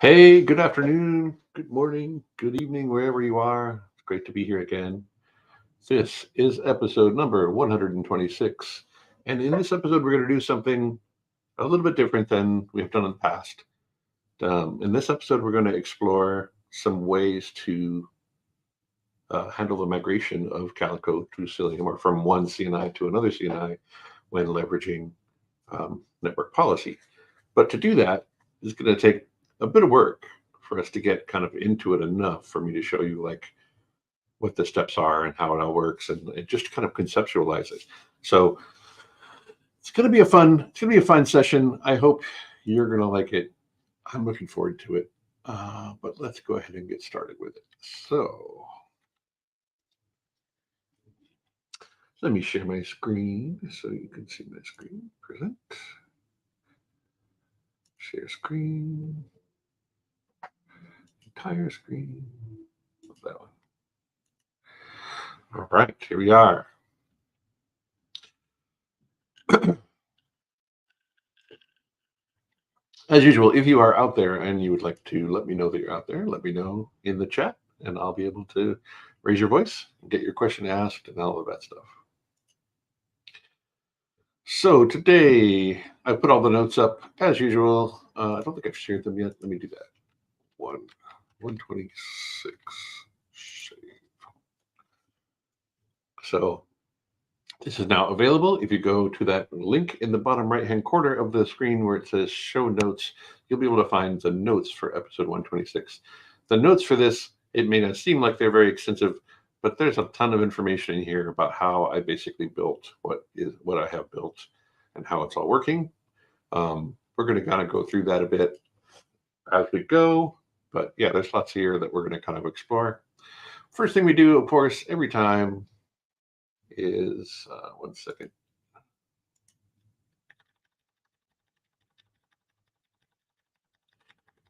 Hey, good afternoon, good morning, good evening, wherever you are. It's great to be here again. This is episode number 126. And in this episode, we're going to do something a little bit different than we have done in the past. In this episode, we're going to explore some ways to handle the migration of Calico to Cilium or from one CNI to another CNI when leveraging network policy. But to do that is going to take a bit of work for us to get kind of into it enough for me to show you like what the steps are and how it all works and just kind of conceptualize it. So it's gonna be a fun session. I hope you're gonna like it. I'm looking forward to it. But let's go ahead and get started with it. So let me share my screen so you can see my screen. Present. Share screen. Entire screen. That one. All right, here we are. As usual, if you are out there and you would like to let me know that you're out there, let me know in the chat and I'll be able to raise your voice, get your question asked, and all of that stuff. So today I put all the notes up as usual. I don't think I've shared them yet. Let me do that. 126. Save. So this is now available. If you go to that link in the bottom right-hand corner of the screen where it says show notes, you'll be able to find the notes for episode 126. The notes for this, it may not seem like they're very extensive, but there's a ton of information in here about how I basically built what I have built and how it's all working. We're going to kind of go through that a bit as we go, but yeah, there's lots here that we're going to kind of explore. First thing we do, of course, every time is 1 second.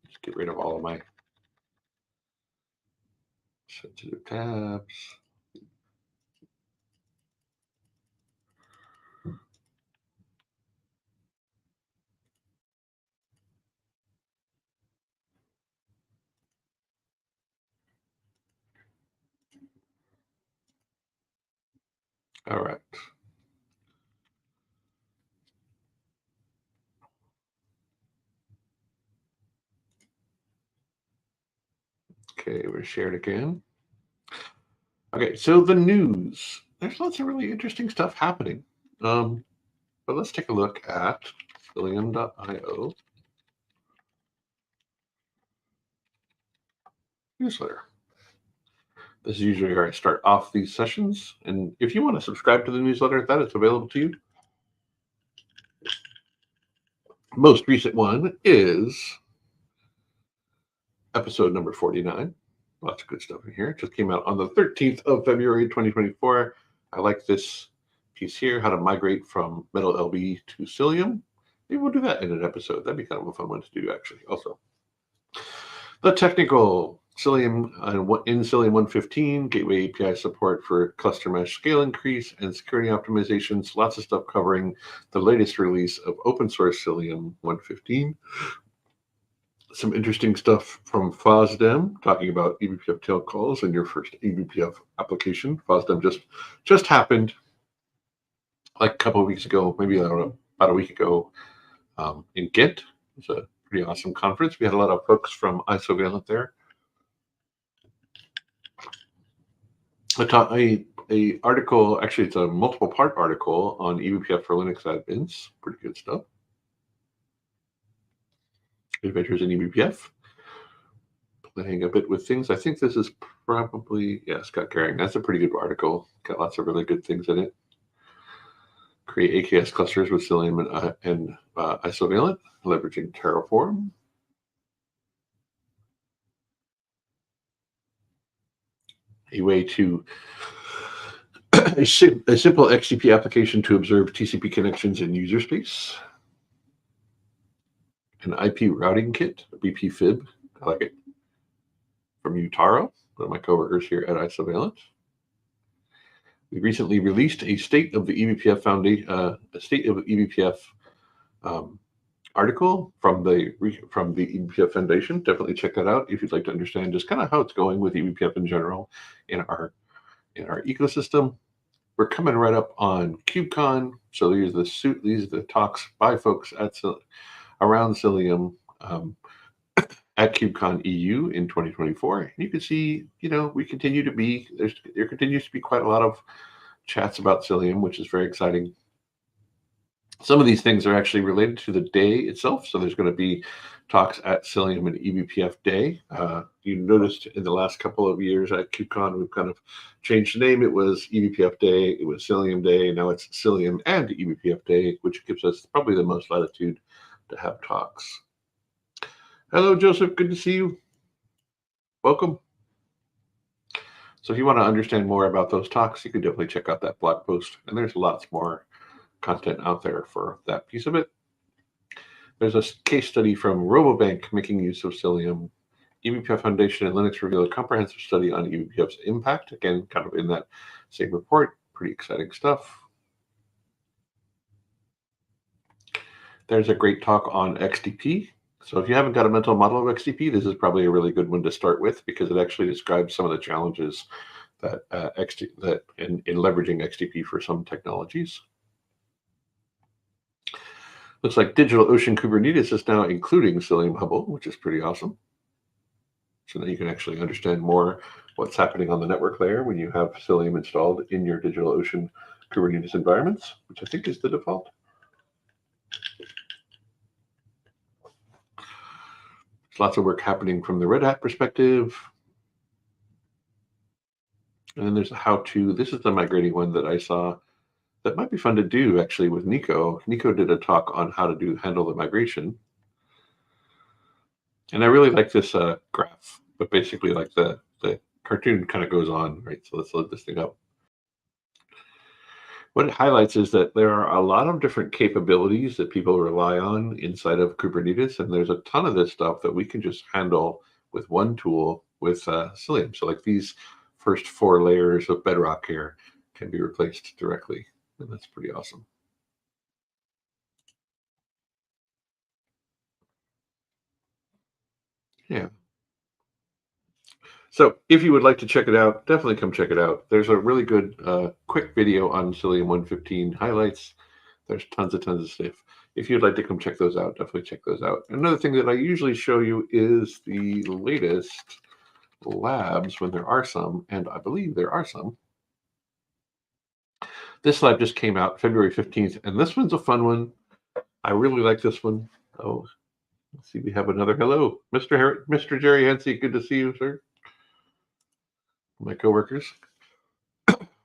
Just get rid of all of my sensitive tabs. All right. Okay, we're shared again. Okay, so the news. There's lots of really interesting stuff happening. But let's take a look at Cilium.io newsletter. This is usually where I start off these sessions. And if you want to subscribe to the newsletter, that is available to you. Most recent one is episode number 49. Lots of good stuff in here. It just came out on the 13th of February, 2024. I like this piece here, how to migrate from metal LB to Cilium. Maybe we'll do that in an episode. That'd be kind of a fun one to do, actually, also. The technical Cilium in Cilium 115, gateway API support for cluster mesh scale increase and security optimizations. Lots of stuff covering the latest release of open source Cilium 115. Some interesting stuff from FOSDEM talking about eBPF tail calls and your first eBPF application. FOSDEM just happened like a couple of weeks ago, maybe I don't know, about a week ago in Ghent. It was a pretty awesome conference. We had a lot of folks from iSurveillance there. I taught a article, actually it's a multiple part article on eBPF for Linux admins. Pretty good stuff. Adventures in eBPF. Playing a bit with things. I think this is probably, yeah, Scott Caring. That's a pretty good article. Got lots of really good things in it. Create AKS clusters with Cilium and iSurveillance, leveraging Terraform. A way to a simple XCP application to observe TCP connections in user space. An IP routing kit, a BPFib. I like it. From Utaro, one of my coworkers here at iSurveillance. We recently released a state of the eBPF foundation, a state of eBPF article from the eBPF Foundation. Definitely check that out if you'd like to understand just kind of how it's going with eBPF in general in our ecosystem. We're coming right up on KubeCon, so these are the talks by folks around Cilium at KubeCon EU in 2024. You can see, we continue to be there continues to be quite a lot of chats about Cilium, which is very exciting. Some of these things are actually related to the day itself. So there's going to be talks at Cilium and eBPF Day. You noticed in the last couple of years at KubeCon, we've kind of changed the name. It was eBPF Day, it was Cilium Day, now it's Cilium and eBPF Day, which gives us probably the most latitude to have talks. Hello, Joseph. Good to see you. Welcome. So if you want to understand more about those talks, you can definitely check out that blog post. And there's lots more content out there for that piece of it. There's a case study from Robobank making use of Cilium. eBPF Foundation and Linux reveal a comprehensive study on eBPF's impact. Again, kind of in that same report. Pretty exciting stuff. There's a great talk on XDP. So if you haven't got a mental model of XDP, this is probably a really good one to start with because it actually describes some of the challenges that in leveraging XDP for some technologies. Looks like DigitalOcean Kubernetes is now including Cilium Hubble, which is pretty awesome. So now you can actually understand more what's happening on the network layer when you have Cilium installed in your DigitalOcean Kubernetes environments, which I think is the default. There's lots of work happening from the Red Hat perspective. And then there's a how-to. This is the migrating one that I saw that might be fun to do actually with Nico. Nico did a talk on how to handle the migration. And I really like this graph, but basically like the cartoon kind of goes on, right? So let's load this thing up. What it highlights is that there are a lot of different capabilities that people rely on inside of Kubernetes. And there's a ton of this stuff that we can just handle with one tool with Cilium. So like these first 4 layers of Bedrock here can be replaced directly. And that's pretty awesome. Yeah. So if you would like to check it out, definitely come check it out. There's a really good quick video on Cilium 115 highlights. There's tons of stuff. If you'd like to come check those out, definitely check those out. Another thing that I usually show you is the latest labs when there are some, and I believe there are some. This lab just came out February 15th, and this one's a fun one. I really like this one. Oh, let's see, we have another hello. Mr. Jerry Hensey, good to see you, sir. My coworkers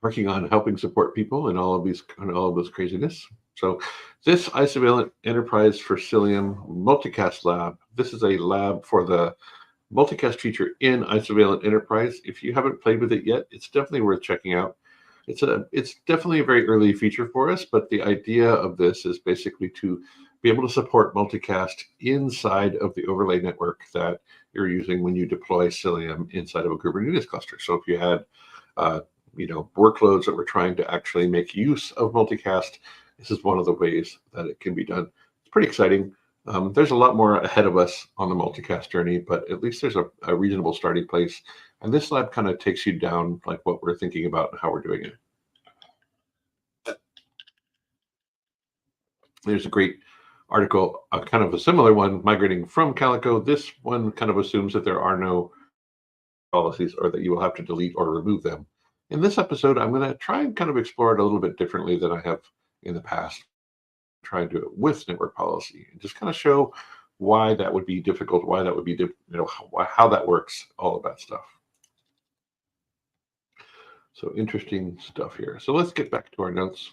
working on helping support people in all of this craziness. So this Isovalent Enterprise for Cilium Multicast Lab, this is a lab for the multicast feature in Isovalent Enterprise. If you haven't played with it yet, it's definitely worth checking out. It's definitely a very early feature for us, but the idea of this is basically to be able to support multicast inside of the overlay network that you're using when you deploy Cilium inside of a Kubernetes cluster. So if you had workloads that were trying to actually make use of multicast, this is one of the ways that it can be done. It's pretty exciting. There's a lot more ahead of us on the multicast journey, but at least there's a reasonable starting place. And this lab kind of takes you down like what we're thinking about and how we're doing it. There's a great article, kind of a similar one, migrating from Calico. This one kind of assumes that there are no policies or that you will have to delete or remove them. In this episode, I'm going to try and kind of explore it a little bit differently than I have in the past. Try and do it with network policy and just kind of show why that would be difficult, why that would be, how that works, all of that stuff. So interesting stuff here. So let's get back to our notes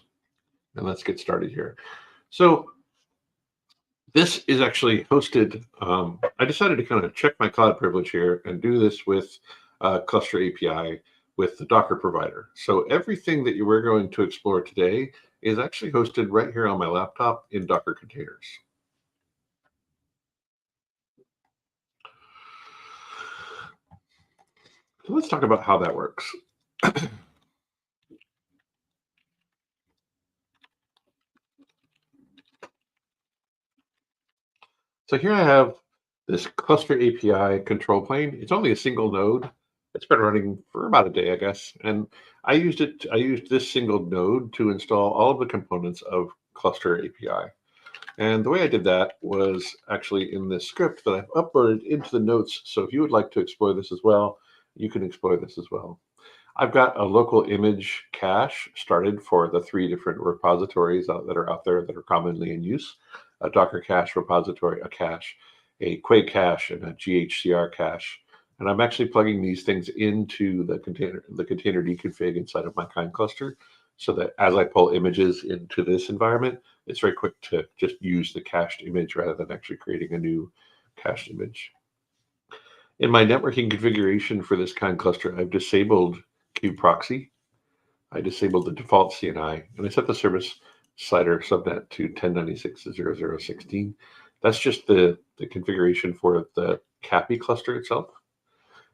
and let's get started here. So this is actually hosted. I decided to kind of check my cloud privilege here and do this with Cluster API with the Docker provider. So everything that we're going to explore today is actually hosted right here on my laptop in Docker containers. So let's talk about how that works. So here I have this cluster API control plane. It's only a single node. It's been running for about a day, I guess. And I used this single node to install all of the components of cluster API. And the way I did that was actually in this script that I've uploaded into the notes. So if you would like to explore this as well, you can explore this as well. I've got a local image cache started for the 3 different repositories that are out there that are commonly in use: a Docker cache repository, a cache, a Quake cache, and a GHCR cache. And I'm actually plugging these things into the container config inside of my kind cluster, so that as I pull images into this environment, it's very quick to just use the cached image rather than actually creating a new cached image. In my networking configuration for this kind cluster, I've disabled kubeproxy. I disabled the default CNI, and I set the service slider subnet to 1096.00.16. That's just the configuration for the CAPI cluster itself.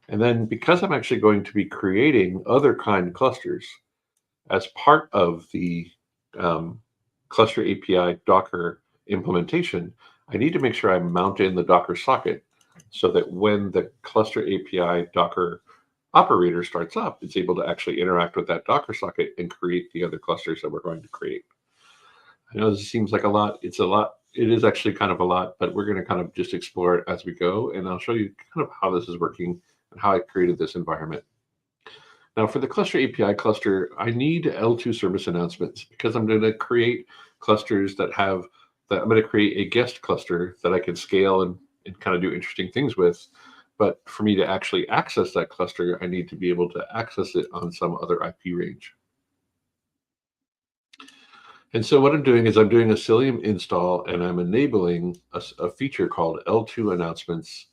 And then because I'm actually going to be creating other kind clusters as part of the cluster API Docker implementation, I need to make sure I mount in the Docker socket so that when the cluster API Docker operator starts up, it's able to actually interact with that Docker socket and create the other clusters that we're going to create. I know this seems like a lot. It's a lot. It is actually kind of a lot, but we're going to kind of just explore it as we go. And I'll show you kind of how this is working and how I created this environment. Now for the cluster API cluster, I need L2 service announcements because I'm going to create clusters that have I'm going to create a guest cluster that I can scale and kind of do interesting things with. But for me to actually access that cluster, I need to be able to access it on some other IP range. And so what I'm doing is I'm doing a Cilium install, and I'm enabling a feature called L2 announcements.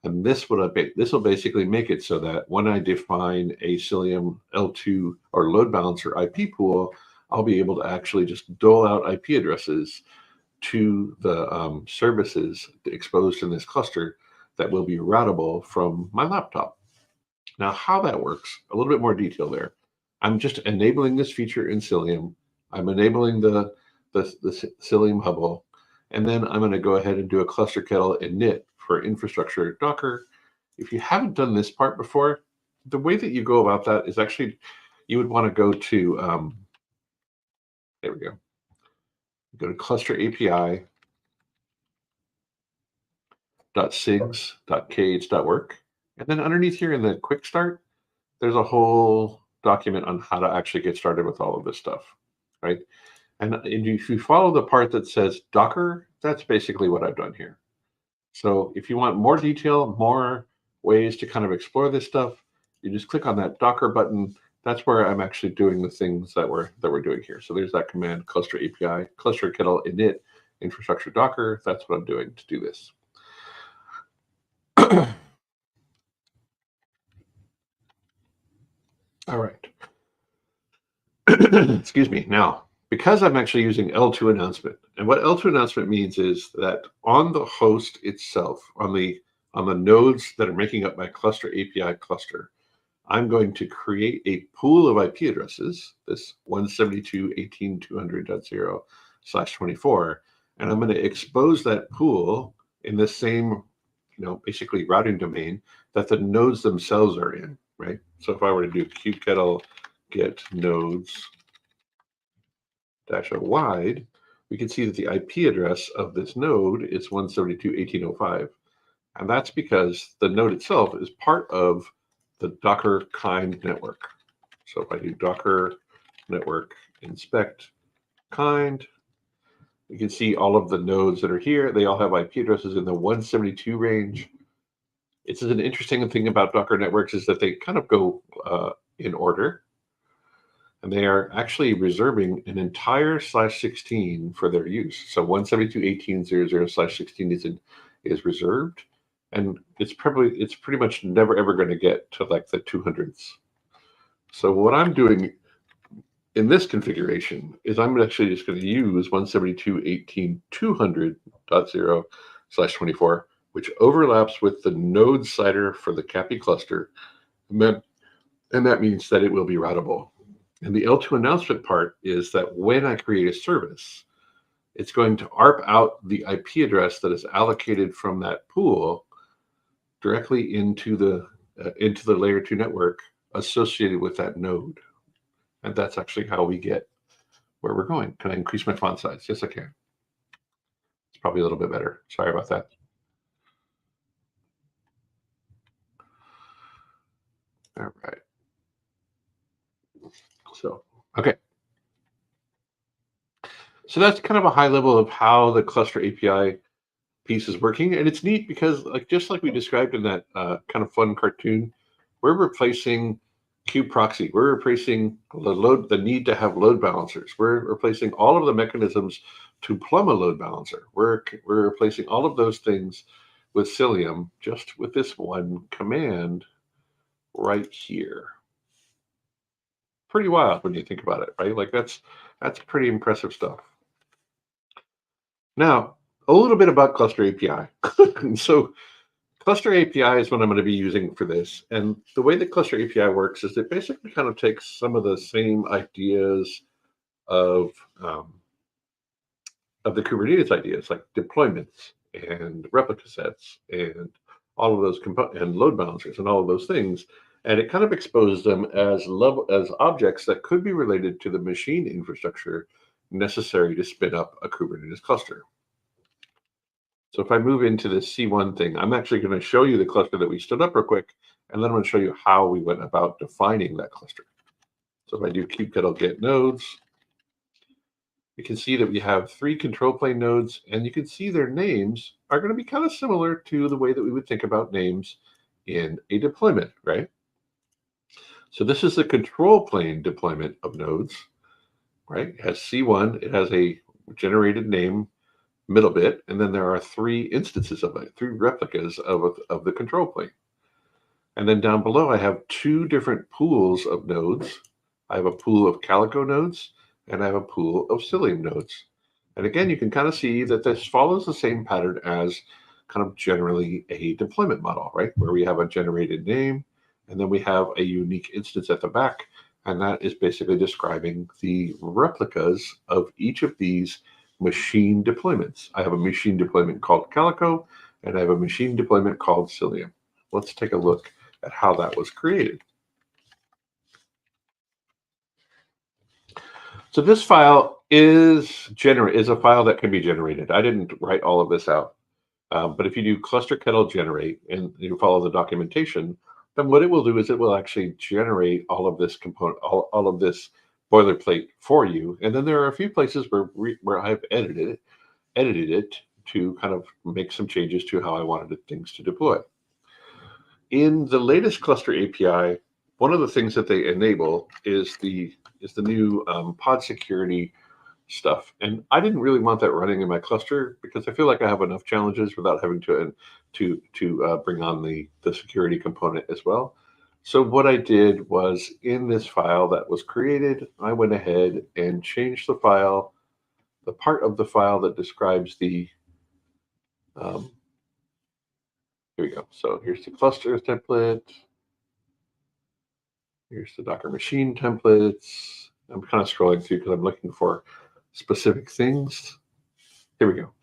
And this will basically make it so that when I define a Cilium L2 or load balancer IP pool, I'll be able to actually just dole out IP addresses to the services exposed in this cluster that will be routable from my laptop. Now, how that works, a little bit more detail there. I'm just enabling this feature in Cilium. I'm enabling the Cilium Hubble, and then I'm going to go ahead and do a cluster kettle init for infrastructure Docker. If you haven't done this part before, the way that you go about that is actually you would want to go to there we go. Go to cluster API .sigs.kh.work, and then underneath here in the quick start, there's a whole document on how to actually get started with all of this stuff, right? And if you follow the part that says Docker, that's basically what I've done here. So if you want more detail, more ways to kind of explore this stuff, you just click on that Docker button. That's where I'm actually doing the things that we're doing here. So there's that command, cluster API, cluster kettle init, infrastructure Docker. That's what I'm doing to do this. All right. Excuse me. Now, because I'm actually using L2 announcement, and what L2 announcement means is that on the host itself, on the nodes that are making up my cluster API cluster, I'm going to create a pool of IP addresses, this 172.18.200.0/24, and I'm going to expose that pool in the same, basically routing domain that the nodes themselves are in, right? So if I were to do kubectl get nodes -o wide, we can see that the IP address of this node is 172.18.05. And that's because the node itself is part of the Docker kind network. So if I do Docker network inspect kind, you can see all of the nodes that are here. They all have IP addresses in the 172 range. It's an interesting thing about Docker networks is that they kind of go in order. And they are actually reserving an entire /16 for their use. So 172.18.00/16 is reserved, and it's pretty much never ever going to get to like the 200s. So what I'm doing in this configuration is I'm actually just going to use 172.18.200.0/24, which overlaps with the node slider for the CAPI cluster, and that means that it will be routable. And the L2 announcement part is that when I create a service, it's going to ARP out the IP address that is allocated from that pool directly into the layer 2 network associated with that node. And that's actually how we get where we're going. Can I increase my font size? Yes, I can. It's probably a little bit better. Sorry about that. All right. So, okay. So that's kind of a high level of how the cluster API piece is working. And it's neat because just like we described in that kind of fun cartoon, we're replacing kubeproxy. We're replacing the need to have load balancers. We're replacing all of the mechanisms to plumb a load balancer. We're replacing all of those things with Cilium just with this one command right here. Pretty wild when you think about it, right? Like that's pretty impressive stuff. Now, a little bit about Cluster API. So Cluster API is what I'm going to be using for this. And the way that Cluster API works is it basically kind of takes some of the same ideas of the Kubernetes ideas, like deployments and replica sets and all of those and load balancers and all of those things. And it kind of exposes them as objects that could be related to the machine infrastructure necessary to spin up a Kubernetes cluster. So if I move into the C1 thing, I'm actually going to show you the cluster that we stood up real quick, and then I'm going to show you how we went about defining that cluster. So if I do kubectl get nodes, you can see that we have 3 control plane nodes, and you can see their names are going to be kind of similar to the way that we would think about names in a deployment, right? So this is the control plane deployment of nodes, right? It has C1, it has a generated name middle bit, and then there are 3 instances of it, 3 replicas of the control plane. And then down below, I have 2 different pools of nodes. I have a pool of Calico nodes, and I have a pool of Cilium nodes. And again, you can kind of see that this follows the same pattern as kind of generally a deployment model, right? Where we have a generated name, and then we have a unique instance at the back, and that is basically describing the replicas of each of these machine deployments. I have a machine deployment called Calico, and I have a machine deployment called Cilium. Let's take a look at how that was created. So this file is a file that can be generated. I didn't write all of this out, but if you do cluster-kettle generate and you follow the documentation, then what it will do is it will actually generate all of this component, all of this boilerplate for you. And then there are a few places where I've edited it to kind of make some changes to how I wanted things to deploy. In the latest cluster API, one of the things that they enable is the new pod security stuff. And I didn't really want that running in my cluster because I feel like I have enough challenges without having to bring on the security component as well. So what I did was in this file that was created, I went ahead and changed the file, the part of the file that describes the, here we go. So here's the cluster template. Here's the Docker machine templates. I'm kind of scrolling through because I'm looking for specific things. Here we go.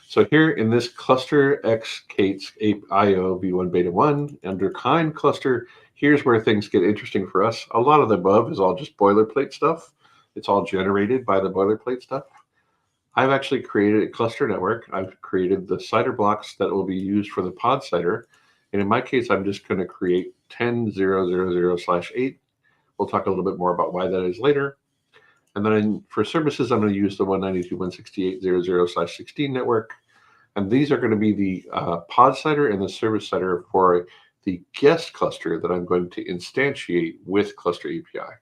So here in this cluster xk8 IO v1 beta 1 under kind cluster, here's where things get interesting for us. A lot of the above is all just boilerplate stuff. It's all generated by the boilerplate stuff. I've actually created a cluster network. I've created the CIDR blocks that will be used for the pod CIDR. And in my case, I'm just going to create 10.0.0.0/8. We'll talk a little bit more about why that is later. And then for services, I'm going to use the 192.168.0.0/16 network. And these are going to be the pod CIDR and the service CIDR for the guest cluster that I'm going to instantiate with Cluster API.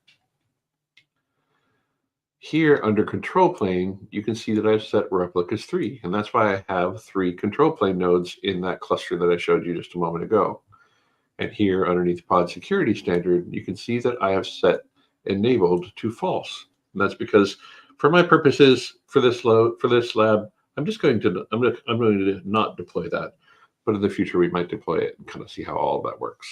Here under control plane, you can see that I've set replicas 3, and that's why I have 3 control plane nodes in that cluster that I showed you just a moment ago. And here underneath pod security standard, you can see that I have set enabled to false. And that's because for my purposes for this lab, I'm going to not deploy that, but in the future we might deploy it and kind of see how all of that works.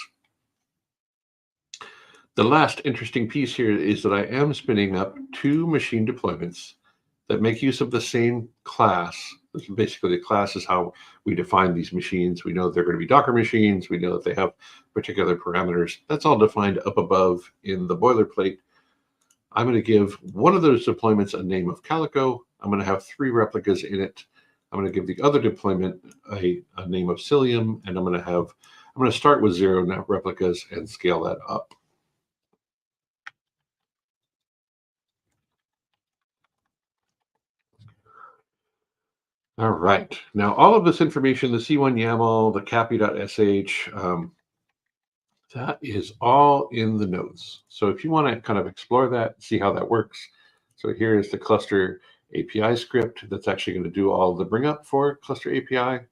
The last interesting piece here is that I am spinning up 2 machine deployments that make use of the same class. Basically, the class is how we define these machines. We know they're going to be Docker machines. We know that they have particular parameters. That's all defined up above in the boilerplate. I'm going to give one of those deployments a name of Calico. I'm going to have 3 replicas in it. I'm going to give the other deployment a name of Cilium, and I'm going to start with 0 replicas and scale that up. All right. Now, all of this information, the C1 YAML, the capi.sh, that is all in the nodes. So if you want to kind of explore that, see how that works. So here is the cluster API script that's actually going to do all the bring up for cluster API.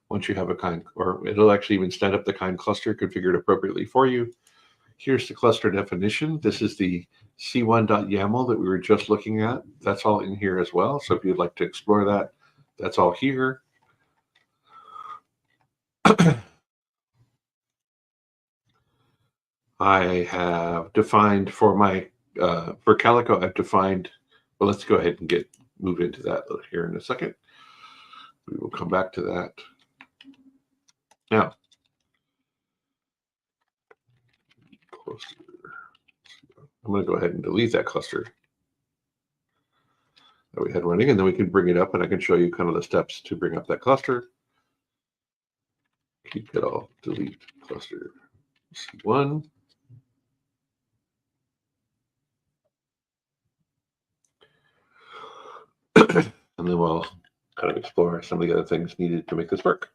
Once you have a kind, or it'll actually even stand up the kind cluster configured appropriately for you. Here's the cluster definition. This is the c1.yaml that we were just looking at. That's all in here as well. So if you'd like to explore that, that's all here. I have defined for my for Calico, I've defined, well, let's go ahead and move into that here in a second. We will come back to that. Now, I'm going to go ahead and delete that cluster that we had running, and then we can bring it up, and I can show you kind of the steps to bring up that cluster. Keep it all, delete cluster C1. And then we'll kind of explore some of the other things needed to make this work.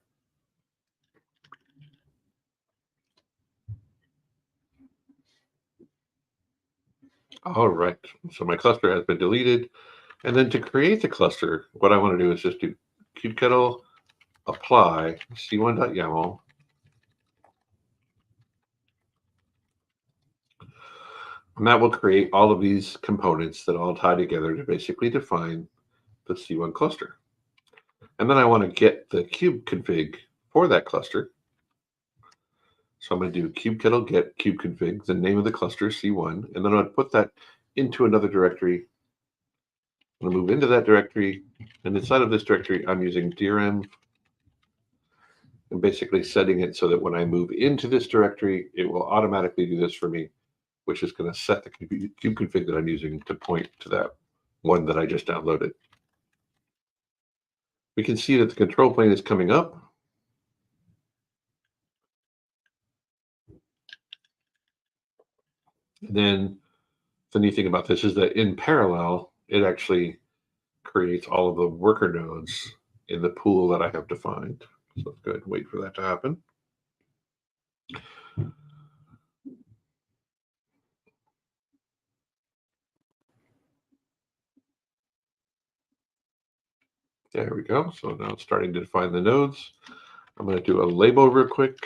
All right, so my cluster has been deleted. And then to create the cluster, what I want to do is just do kubectl apply c1.yaml. And that will create all of these components that all tie together to basically define the C1 cluster. And then I want to get the kube config for that cluster. So I'm going to do kubectl get kube config, the name of the cluster C1, and then I'm going to put that into another directory. I'm going to move into that directory, and inside of this directory, I'm using drm and basically setting it so that when I move into this directory, it will automatically do this for me, which is going to set the kube config that I'm using to point to that one that I just downloaded. We can see that the control plane is coming up. And then the neat thing about this is that in parallel, it actually creates all of the worker nodes in the pool that I have defined. So let's go ahead and wait for that to happen. There we go. So now it's starting to define the nodes. I'm going to do a label real quick.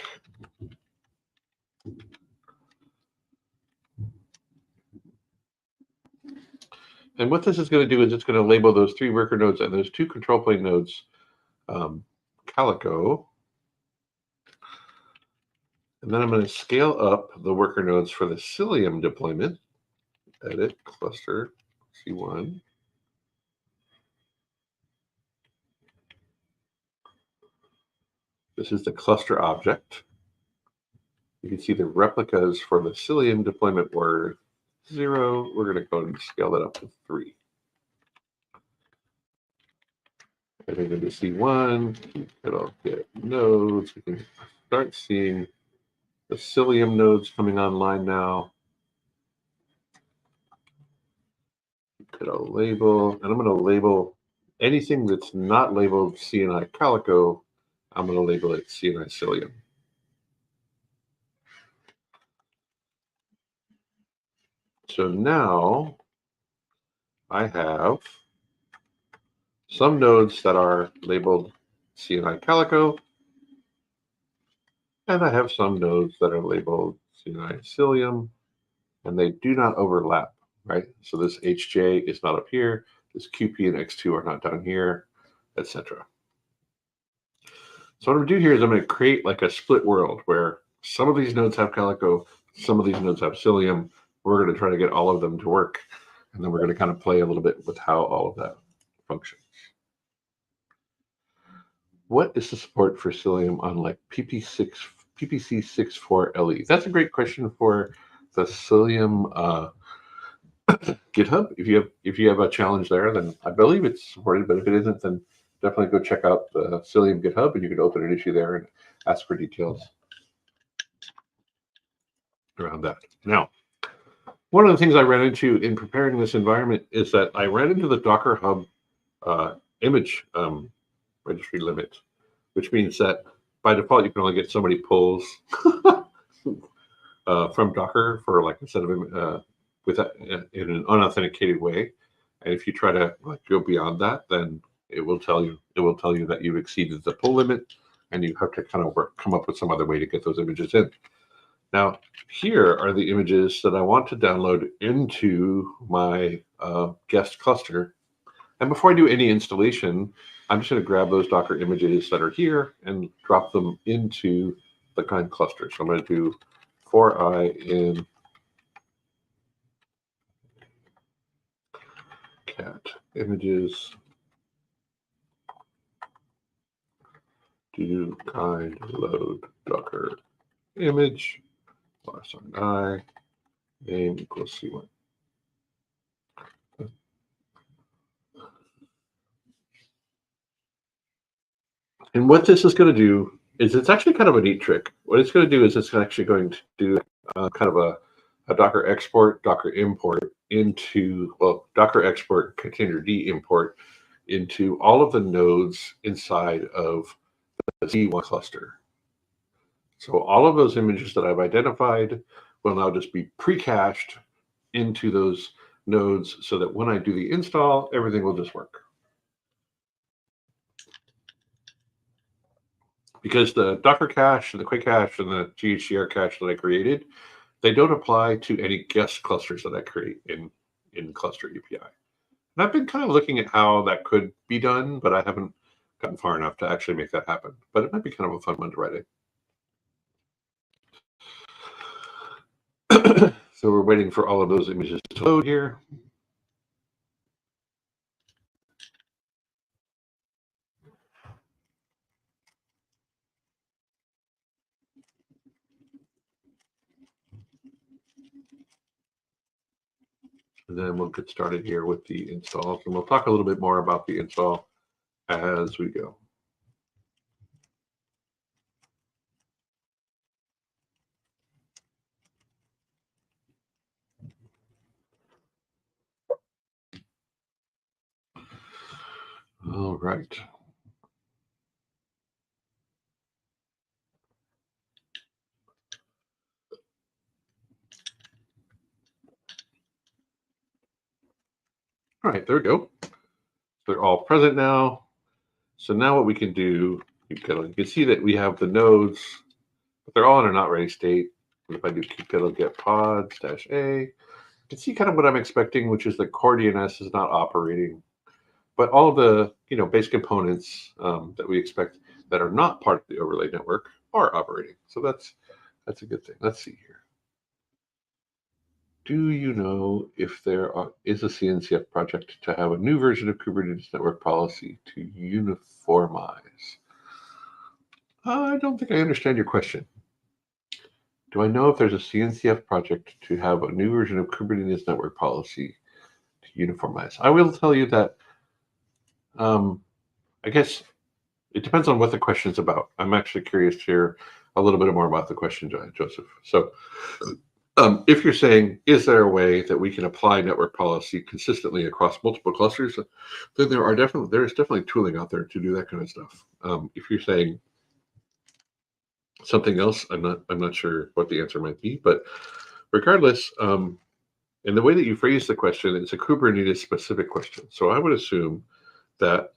And what this is going to do is it's going to label those 3 worker nodes and those 2 control plane nodes Calico. And then I'm going to scale up the worker nodes for the Cilium deployment. Edit cluster C1. This is the cluster object. You can see the replicas for the Cilium deployment were 0. We're going to go and scale that up to 3. And we're going to C1. It'll get nodes. We can start seeing the Cilium nodes coming online now. Put a label, and I'm going to label anything that's not labeled CNI Calico. I'm going to label it CNI Cilium. So now I have some nodes that are labeled CNI Calico, and I have some nodes that are labeled CNI Cilium, and they do not overlap, right? So this HJ is not up here, this QP and X2 are not down here, etc. So what I'm going to do here is I'm going to create like a split world where some of these nodes have Calico, some of these nodes have Cilium. We're going to try to get all of them to work, and then we're going to kind of play a little bit with how all of that functions. What is the support for Cilium on like PPC64LE? That's a great question for the Cilium GitHub. If you have a challenge there, then I believe it's supported. But if it isn't, then definitely go check out the Cilium GitHub, and you can open an issue there and ask for details around that. Now, one of the things I ran into in preparing this environment is that I ran into the Docker Hub image registry limit, which means that by default you can only get so many pulls from Docker for like a set of with in an unauthenticated way. And if you try to like go beyond that, then it will tell you that you've exceeded the pull limit, and you have to kind of come up with some other way to get those images in. Now, here are the images that I want to download into my guest cluster. And before I do any installation, I'm just going to grab those Docker images that are here and drop them into the kind cluster. So I'm going to do for I in cat images do kind load Docker image /i name equals C1. And what this is going to do is it's actually kind of a neat trick. What it's going to do is it's actually going to do kind of a Docker export, Docker import into, well, Docker export containerd import into all of the nodes inside of the C1 cluster. So all of those images that I've identified will now just be pre-cached into those nodes so that when I do the install, everything will just work. Because the Docker cache, and the Quick cache, and the GHCR cache that I created, they don't apply to any guest clusters that I create in cluster API. And I've been kind of looking at how that could be done, but I haven't gotten far enough to actually make that happen. But it might be kind of a fun one to write in. So we're waiting for all of those images to load here. And then we'll get started here with the installs. And we'll talk a little bit more about the install as we go. All right. All right, there we go. They're all present now. So now what we can do, you can see that we have the nodes, but they're all in a not ready state. If I do kubectl get pods -a, you can see kind of what I'm expecting, which is the core DNS is not operating, but all of the base components that we expect that are not part of the overlay network are operating. So that's a good thing. Let's see here. Do you know if there is a CNCF project to have a new version of Kubernetes network policy to uniformize? I don't think I understand your question. Do I know if there's a CNCF project to have a new version of Kubernetes network policy to uniformize? I will tell you that I guess it depends on what the question is about. I'm actually curious to hear a little bit more about the question, Joseph. So if you're saying, is there a way that we can apply network policy consistently across multiple clusters, then there is definitely tooling out there to do that kind of stuff. If you're saying something else, I'm not sure what the answer might be, but regardless, in the way that you phrase the question, it's a Kubernetes specific question. So I would assume that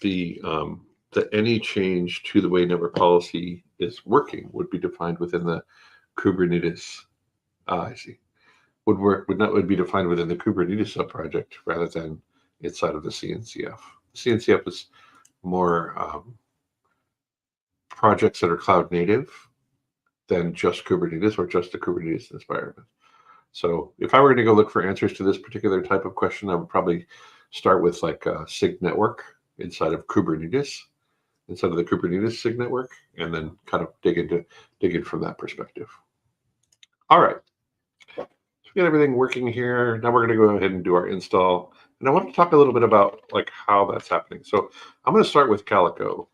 that any change to the way network policy is working would be defined within the Kubernetes. I see. Would be defined within the Kubernetes subproject rather than inside of the CNCF. CNCF is more projects that are cloud native than just Kubernetes or just the Kubernetes environment. So if I were going to go look for answers to this particular type of question, I would probably start with like a SIG network inside of Kubernetes, inside of the Kubernetes SIG network, and then kind of dig in from that perspective. All right. So we got everything working here. Now we're going to go ahead and do our install. And I want to talk a little bit about like how that's happening. So I'm going to start with Calico.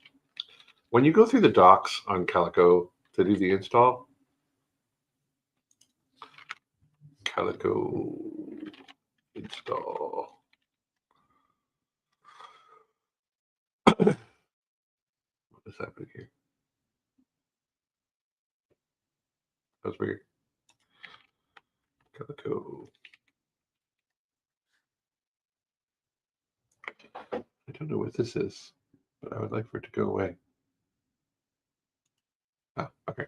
When you go through the docs on Calico to do the install, Calico install. What is happening here? That's weird. Calico. I don't know what this is, but I would like for it to go away. Oh, okay.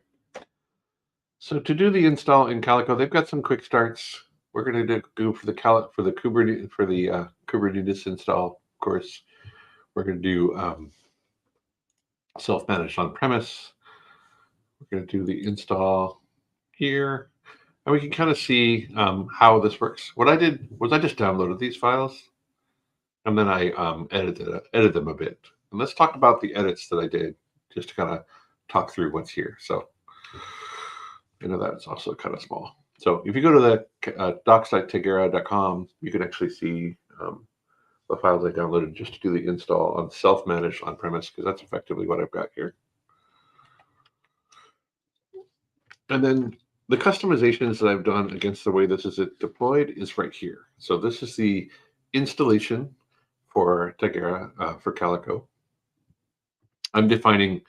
So to do the install in Calico, they've got some quick starts. We're going to do for the Kubernetes install. Of course, we're going to do self-managed on-premise. We're going to do the install here, and we can kind of see how this works. What I did was I just downloaded these files, and then I edited them a bit. And let's talk about the edits that I did, just to kind of talk through what's here. So I know that's also kind of small. So if you go to the docs.tegera.com, you can actually see the files I downloaded just to do the install on self-managed on-premise, because that's effectively what I've got here. And then the customizations that I've done against the way this is deployed is right here. So this is the installation for Tegera for Calico. I'm defining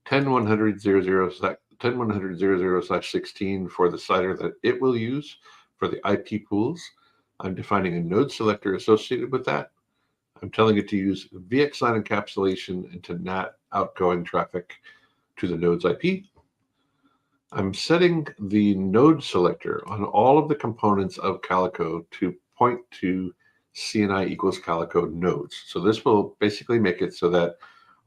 10.100.0.0/16 for the CIDR that it will use for the IP pools. I'm defining a node selector associated with that. I'm telling it to use VXLAN encapsulation and to NAT outgoing traffic to the node's IP. I'm setting the node selector on all of the components of Calico to point to CNI equals Calico nodes. So this will basically make it so that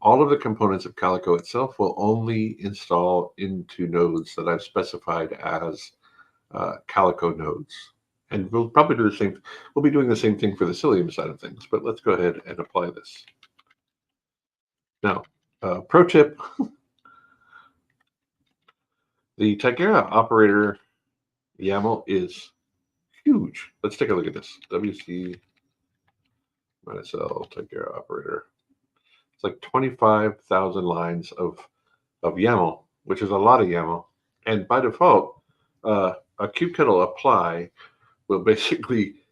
all of the components of Calico itself will only install into nodes that I've specified as Calico nodes. And we'll probably do the same. We'll be doing the same thing for the Cilium side of things, but let's go ahead and apply this. Now, pro tip, the Tegera operator YAML is huge. Let's take a look at this. WC -L Tegera operator. It's like 25,000 lines of YAML, which is a lot of YAML. And by default, a kubectl apply will basically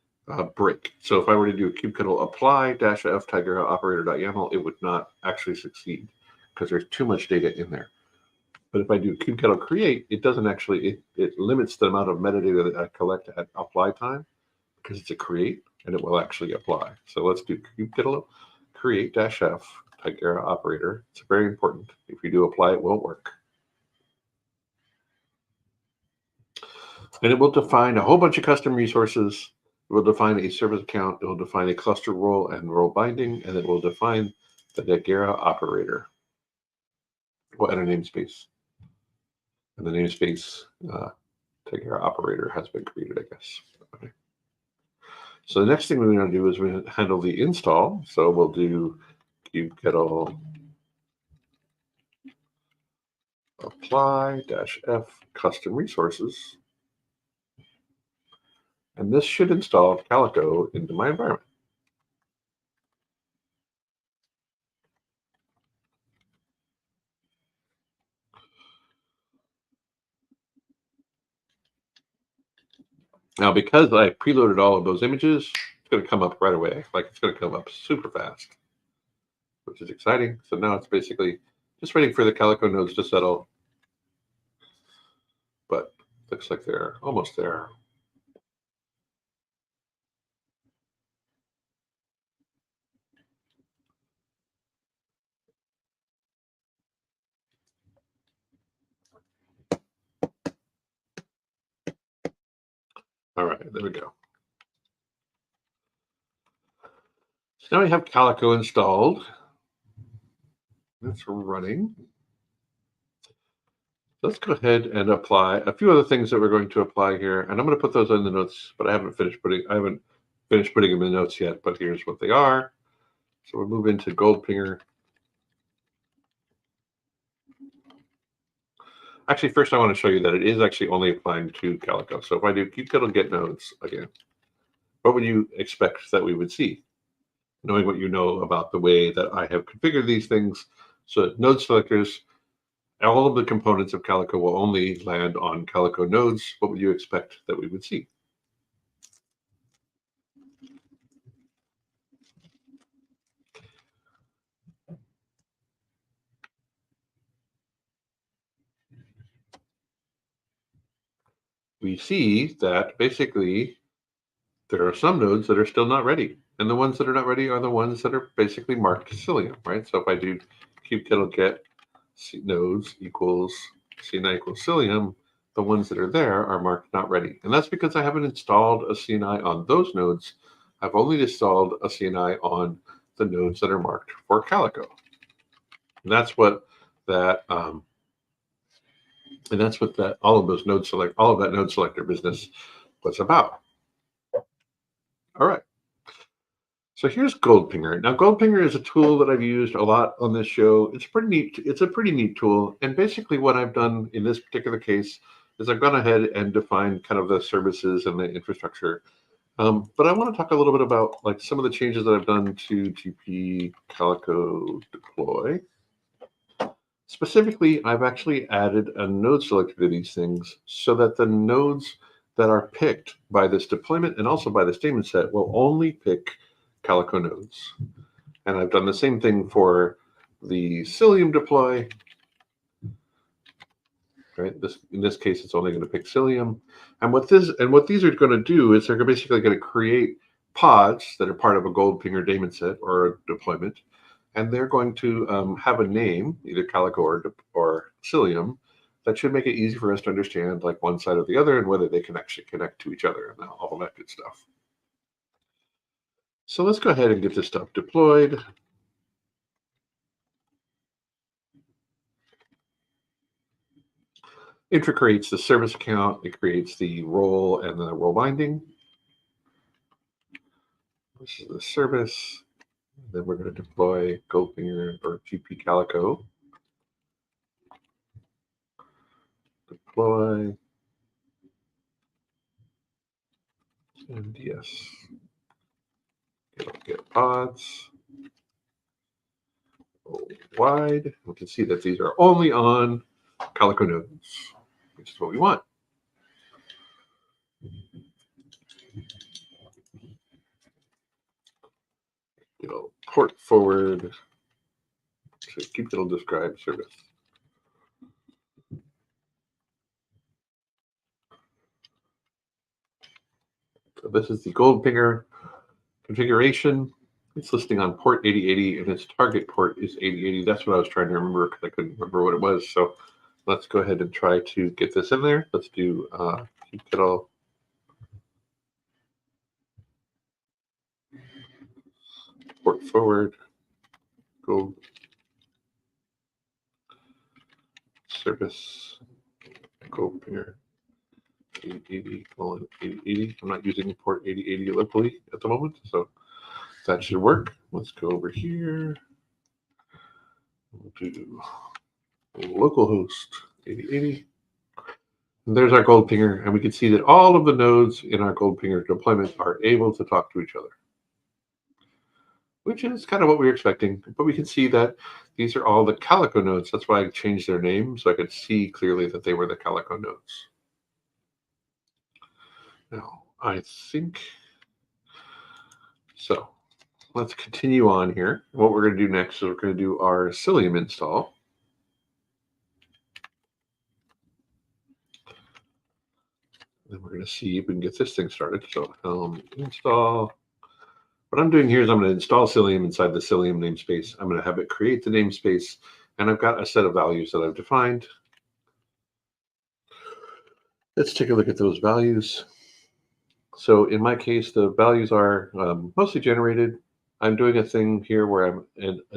break. So if I were to do a kubectl apply -f Tegera operator.yaml, it would not actually succeed because there's too much data in there. But if I do kubectl create, it doesn't actually, it limits the amount of metadata that I collect at apply time because it's a create and it will actually apply. So let's do kubectl create -f Tegera operator. It's very important. If you do apply, it won't work. And it will define a whole bunch of custom resources. It will define a service account. It will define a cluster role and role binding, and it will define the Tegera operator. We'll add a namespace. And the namespace Tegera operator has been created, I guess. Okay. So the next thing we're going to do is we're going to handle the install. So we'll do kubectl apply -f custom resources. And this should install Calico into my environment. Now, because I preloaded all of those images, it's going to come up right away. Like it's going to come up super fast, which is exciting. So now it's basically just waiting for the Calico nodes to settle. But looks like they're almost there. All right, there we go. So now we have Calico installed. It's running. Let's go ahead and apply a few other things that we're going to apply here. And I'm going to put those in the notes, but I haven't finished putting them in the notes yet, but here's what they are. So we'll move into Goldpinger. Actually, first I want to show you that it is actually only applying to Calico. So if I do kubectl get nodes again, what would you expect that we would see? Knowing what you know about the way that I have configured these things, so that node selectors, all of the components of Calico will only land on Calico nodes. What would you expect that we would see? We see that basically there are some nodes that are still not ready. And the ones that are not ready are the ones that are basically marked Cilium, right? So if I do kubectl get nodes equals CNI equals Cilium, the ones that are there are marked not ready. And that's because I haven't installed a CNI on those nodes. I've only installed a CNI on the nodes that are marked for Calico. And that's what that all of that node selector business was about. All right. So here's Goldpinger. Now, Goldpinger is a tool that I've used a lot on this show. It's pretty neat. It's a pretty neat tool. And basically what I've done in this particular case is I've gone ahead and defined kind of the services and the infrastructure. But I want to talk a little bit about like some of the changes that I've done to GP Calico deploy. Specifically, I've actually added a node selector to these things so that the nodes that are picked by this deployment and also by the statement set will only pick Calico nodes. And I've done the same thing for the Cilium deploy. Right? In this case, it's only going to pick Cilium. And what these are going to do is they're basically going to create pods that are part of a Goldpinger daemon set or a deployment. And they're going to have a name, either Calico or Cilium, that should make it easy for us to understand like one side or the other and whether they can actually connect to each other and all that good stuff. So let's go ahead and get this stuff deployed. Intro creates the service account. It creates the role and the role binding. This is the service. Then we're going to deploy Goldpinger or GP Calico. Deploy. And yes. Get pods. Wide. We can see that these are only on Calico nodes, which is what we want. Port forward. So kubectl describe service. So this is the Goldpinger configuration. It's listing on port 8080 and its target port is 8080. That's what I was trying to remember because I couldn't remember what it was. So let's go ahead and try to get this in there. Let's do kubectl port forward gold service Goldpinger 8080 8080. I'm not using port 8080 locally at the moment, so that should work. Let's go over here. We'll do localhost 8080. And there's our Goldpinger, and we can see that all of the nodes in our Goldpinger deployment are able to talk to each other, which is kind of what we were expecting. But we can see that these are all the Calico nodes. That's why I changed their name, so I could see clearly that they were the Calico nodes. Now, I think, so let's continue on here. What we're going to do next is we're going to do our Cilium install. Then we're going to see if we can get this thing started. So install. What I'm doing here is I'm going to install Cilium inside the Cilium namespace. I'm going to have it create the namespace, and I've got a set of values that I've defined. Let's take a look at those values. So in my case, the values are mostly generated. I'm doing a thing here where I'm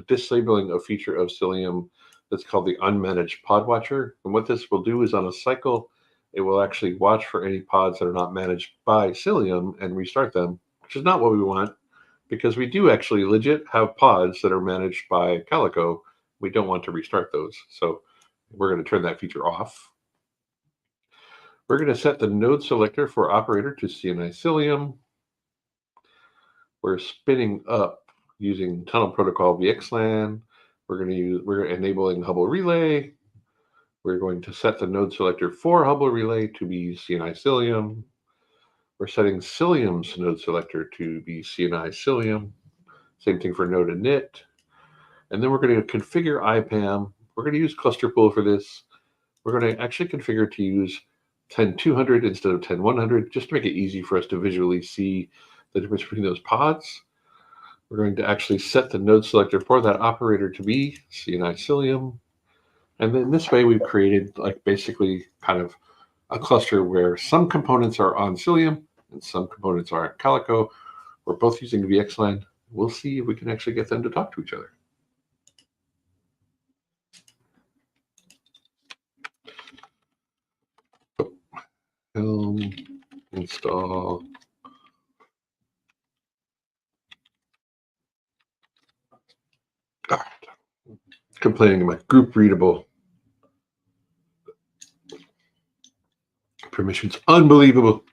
disablling a feature of Cilium that's called the unmanaged pod watcher. And what this will do is on a cycle, it will actually watch for any pods that are not managed by Cilium and restart them. which is not what we want, because we do actually legit have pods that are managed by Calico. We don't want to restart those. So we're going to turn that feature off. We're going to set the node selector for operator to CNI Cilium. We're spinning up using tunnel protocol VXLAN. We're enabling Hubble relay. We're going to set the node selector for Hubble relay to be CNI Cilium. We're setting Cilium's node selector to be CNI Cilium. Same thing for node init. And then we're going to configure IPAM. We're going to use cluster pool for this. We're going to actually configure to use 10200 instead of 10100, just to make it easy for us to visually see the difference between those pods. We're going to actually set the node selector for that operator to be CNI Cilium. And then this way we've created like basically kind of a cluster where some components are on Cilium and some components are on Calico. We're both using VXLAN. We'll see if we can actually get them to talk to each other. Install. All right. Complaining about group readable permissions. Unbelievable.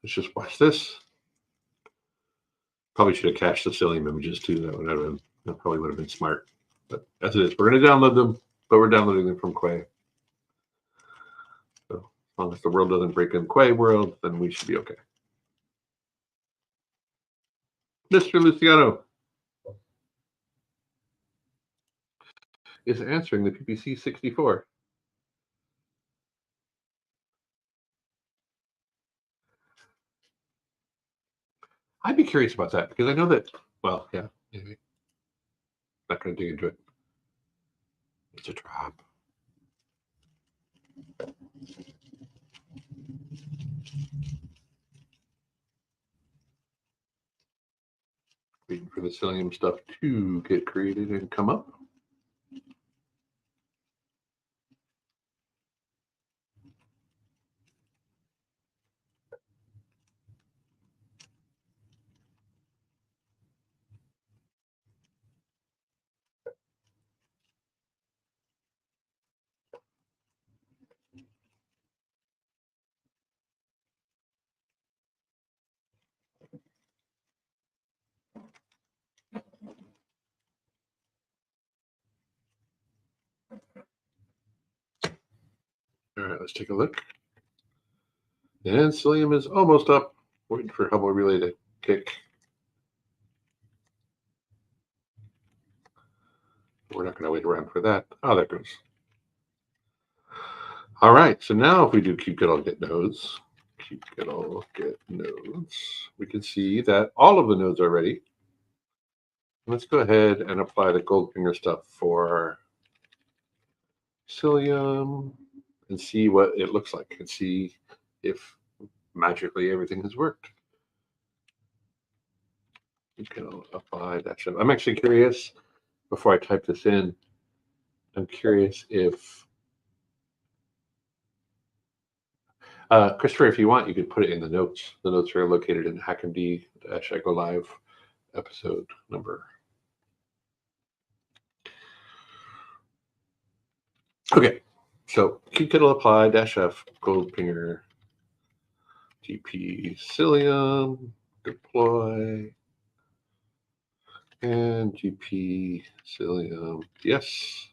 Let's just watch this. Probably should have cached the Cilium images too. That probably would have been smart. But as it is, we're going to download them, but we're downloading them from Quay. So as long as the world doesn't break in Quay world, then we should be okay. Mr. Luciano is answering the PPC 64. I'd be curious about that because I know that, well, yeah, maybe. Not going to dig into it. It's a trap. Waiting for the Cilium stuff to get created and come up. All right, let's take a look. And Cilium is almost up. Waiting for Hubble relay to kick. We're not going to wait around for that. Oh, there it goes. All right, so now if we do kubectl get nodes, kubectl get nodes, we can see that all of the nodes are ready. Let's go ahead and apply the Goldfinger stuff for Cilium and see what it looks like and see if magically everything has worked. Kubectl apply that. I'm actually curious, before I type this in, I'm curious if Christopher, if you want, you could put it in the notes. The notes are located in HackMD-Echo Live episode number. Okay, so kubectl apply -f Goldfinger GP Cilium deploy and GP Cilium yes.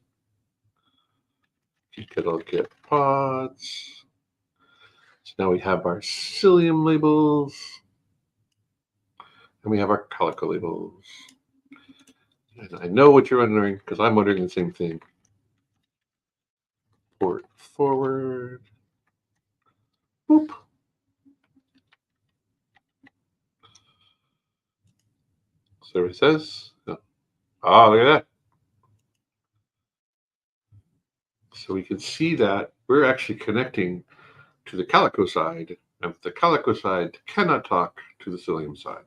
Kubectl get pods. So now we have our Cilium labels and we have our Calico labels. And I know what you're wondering because I'm wondering the same thing. Port forward. Boop. So it says, oh, look at that. So we can see that we're actually connecting to the Calico side, and the Calico side cannot talk to the Cilium side.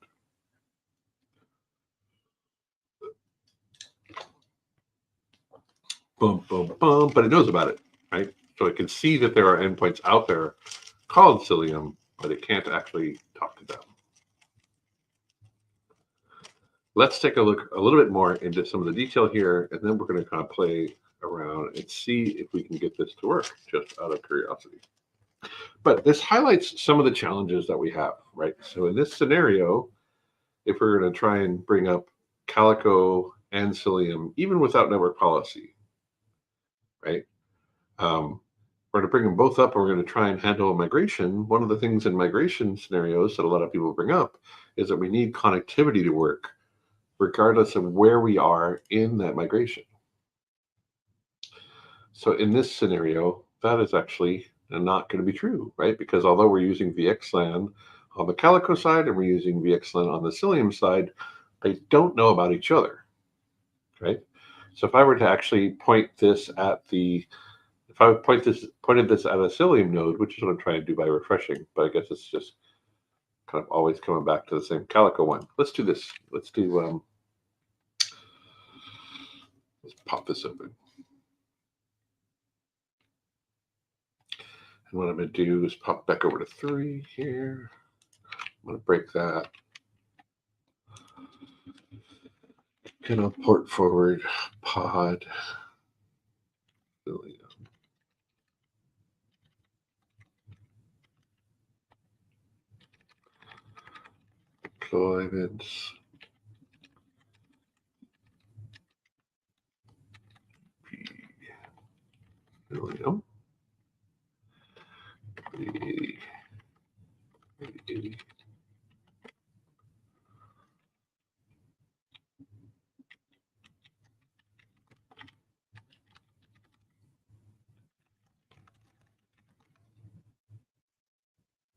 Boom, boom, boom, but it knows about it, right? So it can see that there are endpoints out there called Cilium, but it can't actually talk to them. Let's take a look a little bit more into some of the detail here, and then we're going to kind of play around and see if we can get this to work, just out of curiosity. But this highlights some of the challenges that we have, right? So in this scenario, if we're going to try and bring up Calico and Cilium, even without network policy, right? We're going to bring them both up and we're going to try and handle migration. One of the things in migration scenarios that a lot of people bring up is that we need connectivity to work regardless of where we are in that migration. So in this scenario, that is actually not going to be true, right? Because although we're using VXLAN on the Calico side and we're using VXLAN on the Cilium side, they don't know about each other, right? So if I were to actually point this at the, if I pointed this at a Cilium node, which is what I'm trying to do by refreshing, but I guess it's just kind of always coming back to the same Calico one. Let's do this. Let's pop this open. And what I'm going to do is pop back over to 3 here. I'm going to break that. And I'll port forward pod. Deployments. Cilium.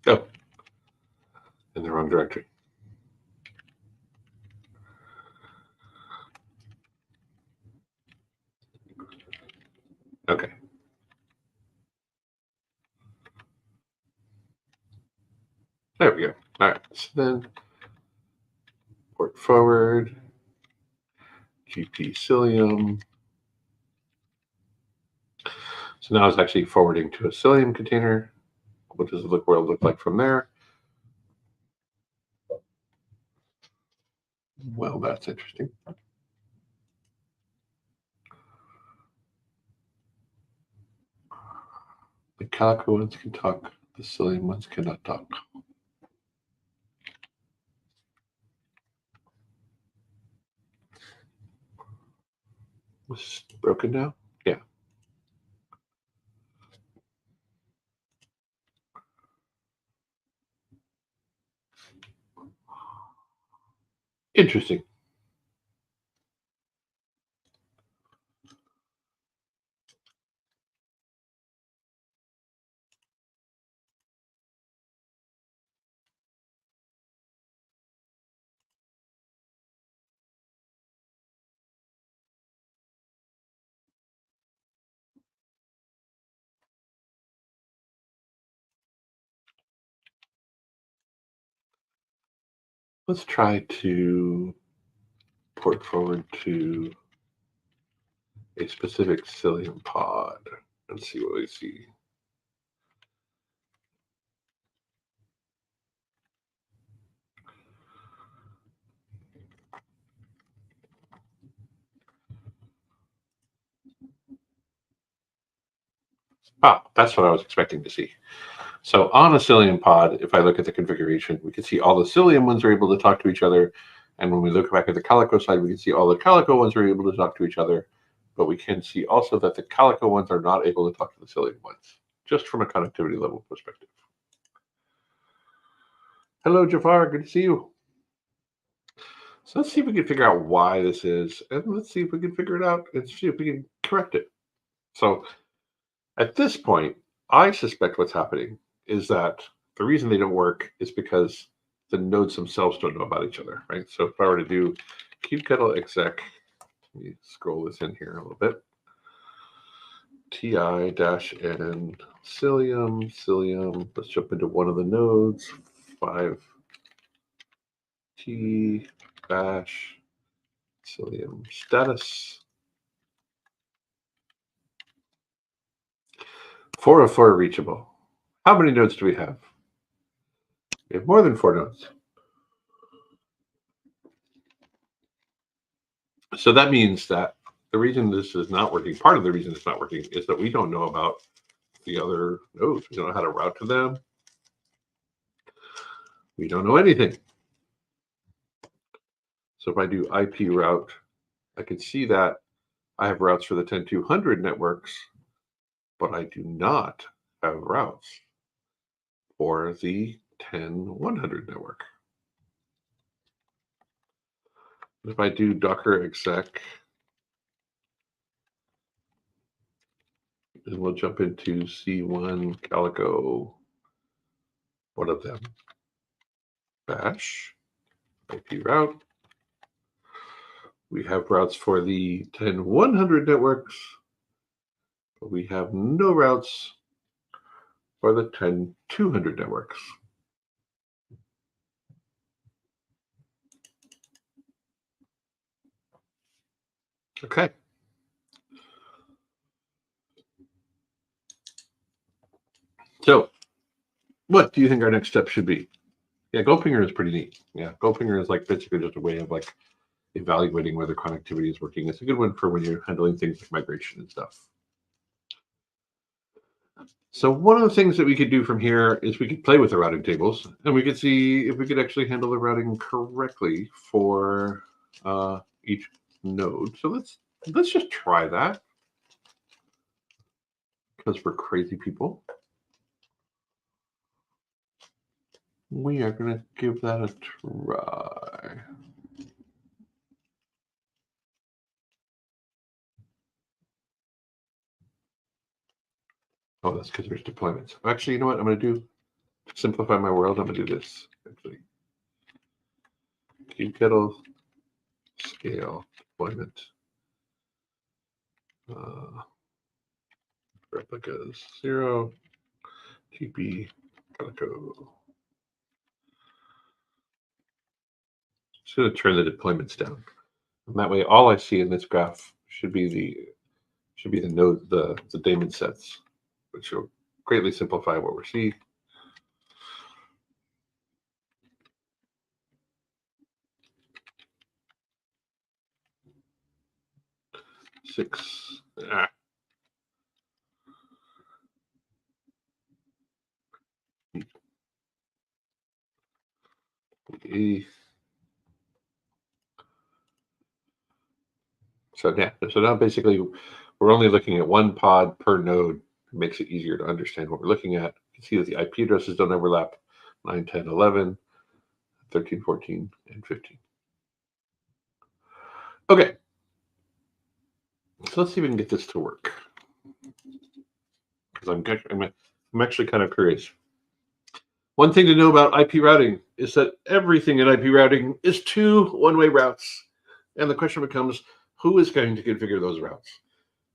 Oh, in the wrong directory. Okay. There we go. All right. So then port forward, GP Cilium. So now it's actually forwarding to a Cilium container. What does it look like from there? Well, that's interesting. The Calico ones can talk, the Cilium ones cannot talk. Was broken now? Yeah. Interesting. Let's try to port forward to a specific Cilium pod and see what we see. Ah, that's what I was expecting to see. So on a Cilium pod, if I look at the configuration, we can see all the Cilium ones are able to talk to each other. And when we look back at the Calico side, we can see all the Calico ones are able to talk to each other. But we can see also that the Calico ones are not able to talk to the Cilium ones, just from a connectivity level perspective. Hello, Jafar. Good to see you. So let's see if we can figure out why this is, and let's see if we can figure it out and see if we can correct it. So at this point, I suspect what's happening is that the reason they don't work is because the nodes themselves don't know about each other, right? So if I were to do kubectl exec, let me scroll this in here a little bit. ti-n Cilium. Let's jump into one of the nodes. 5t bash Cilium status. 4 of 4 reachable. How many nodes do we have? We have more than 4 nodes. So that means that the reason this is not working, part of the reason it's not working, is that we don't know about the other nodes. We don't know how to route to them. We don't know anything. So if I do IP route, I can see that I have routes for the 10200 networks, but I do not have routes for the 10100 network. If I do docker exec, and we'll jump into C1 Calico, one of them, bash, IP route. We have routes for the 10100 networks, but we have no routes for the 10200 networks. Okay. So what do you think our next step should be? Yeah, Gopinger is pretty neat. Yeah, Gopinger is like basically just a way of like evaluating whether connectivity is working. It's a good one for when you're handling things like migration and stuff. So one of the things that we could do from here is we could play with the routing tables, and we could see if we could actually handle the routing correctly for each node. So let's just try that, because we're crazy people. We are going to give that a try. Oh, that's because there's deployments. Actually, you know what I'm going to do? To simplify my world, I'm going to do this. Actually, kubectl scale deployment. Replicas 0, TP Calico. Just going to turn the deployments down. And that way, all I see in this graph should be the node, the daemon sets, which will greatly simplify what we're seeing. So now basically we're only looking at one pod per node. It makes it easier to understand what we're looking at. You can see that the IP addresses don't overlap: 9, 10, 11, 13, 14, and 15. Okay, so let's see if we can get this to work, because I'm actually kind of curious. One thing to know about IP routing is that everything in IP routing is 2 one-way routes, and the question becomes, who is going to configure those routes?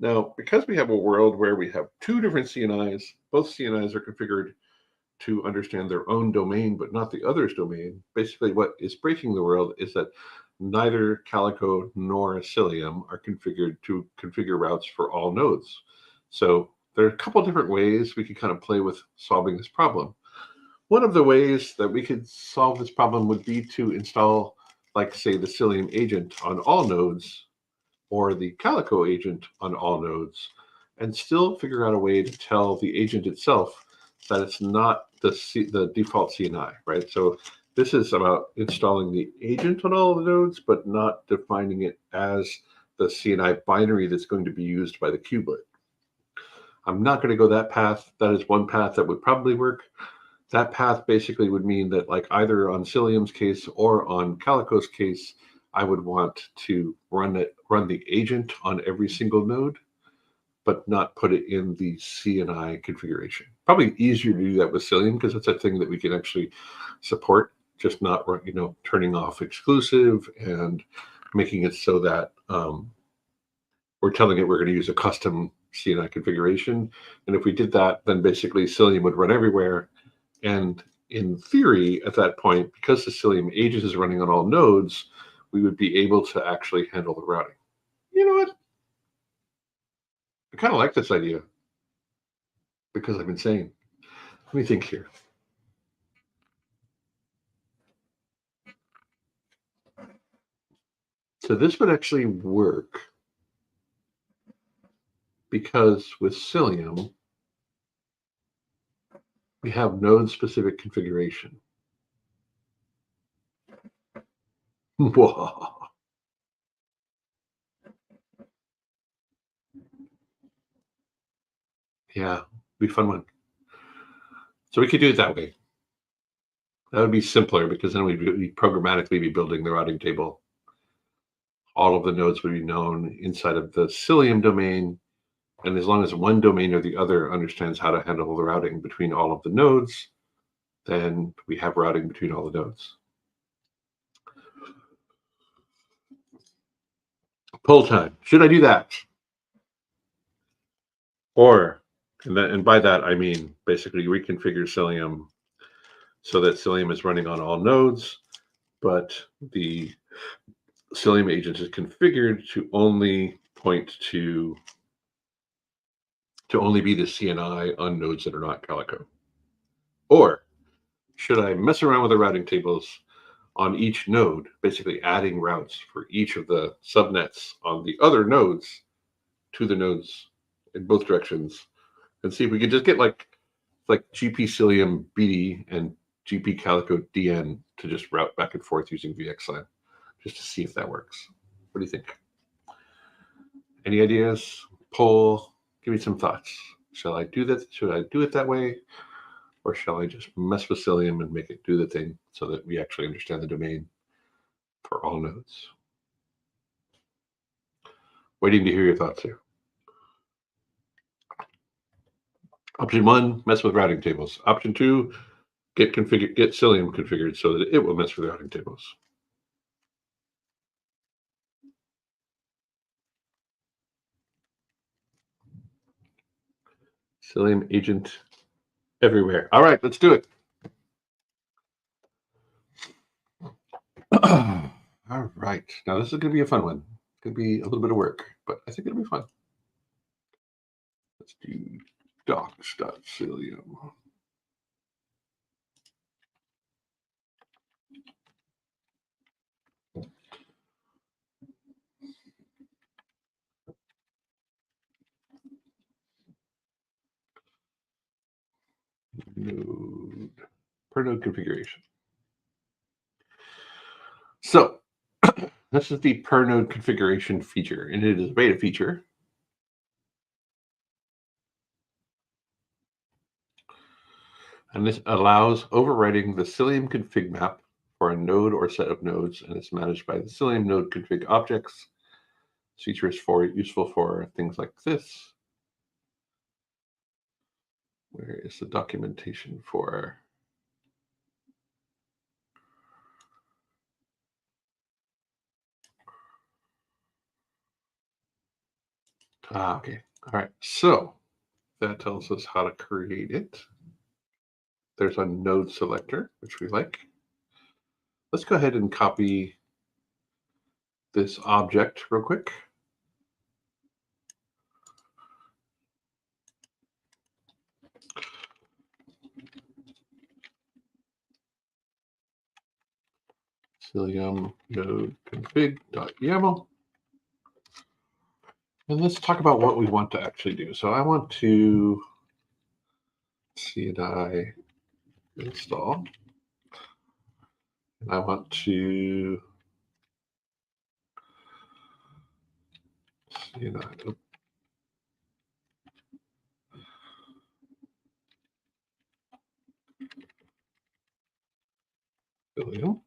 Now, because we have a world where we have 2 different CNIs, both CNIs are configured to understand their own domain, but not the other's domain. Basically, what is breaking the world is that neither Calico nor Cilium are configured to configure routes for all nodes. So there are a couple different ways we could kind of play with solving this problem. One of the ways that we could solve this problem would be to install, like, say, the Cilium agent on all nodes, or the Calico agent on all nodes, and still figure out a way to tell the agent itself that it's not the default CNI, right? So this is about installing the agent on all the nodes, but not defining it as the CNI binary that's going to be used by the kubelet. I'm not going to go that path. That is one path that would probably work. That path basically would mean that, like, either on Cilium's case or on Calico's case, I would want to run the agent on every single node, but not put it in the CNI configuration. Probably easier to do that with Cilium, because it's a thing that we can actually support, just not, turning off exclusive and making it so that we're telling it we're going to use a custom CNI configuration. And if we did that, then basically Cilium would run everywhere. And in theory, at that point, because the Cilium agent is running on all nodes, we would be able to actually handle the routing. You know what? I kind of like this idea. because I'm insane. Let me think here. So this would actually work because with Cilium, we have node-specific configuration. Whoa. Yeah, be a fun one. So we could do it that way. That would be simpler because then we'd programmatically be building the routing table. All of the nodes would be known inside of the Cilium domain. And as long as one domain or the other understands how to handle the routing between all of the nodes, then we have routing between all the nodes. Pull time. Should I do that? Or, and by that, I mean basically reconfigure Cilium so that Cilium is running on all nodes, but the Cilium agent is configured to only point to only be the CNI on nodes that are not Calico. Or should I mess around with the routing tables on each node, basically adding routes for each of the subnets on the other nodes to the nodes in both directions, and see if we could just get like GP Cilium BD and GP Calico DN to just route back and forth using VXLAN, just to see if that works. What do you think? Any ideas? Poll. Give me some thoughts. Shall I do that? Should I do it that way? Or shall I just mess with Cilium and make it do the thing so that we actually understand the domain for all nodes? Waiting to hear your thoughts here. Option 1, mess with routing tables. Option 2, get Cilium configured so that it will mess with routing tables. Cilium agent everywhere. All right, let's do it. All right. Now this is going to be a fun one. It's going to be a little bit of work, but I think it'll be fun. Let's do docs.cilium. Node per node configuration. So this is the per node configuration feature, and it is a beta feature. And this allows overwriting the Cilium config map for a node or set of nodes, and it's managed by the Cilium node config objects. This feature is useful for things like this. Where is the documentation for? Okay. All right. So that tells us how to create it. There's a node selector, which we like. Let's go ahead and copy this object real quick. Cilium node config.yaml. And let's talk about what we want to actually do. So I want to CNI install. And I want to CNI. Cilium.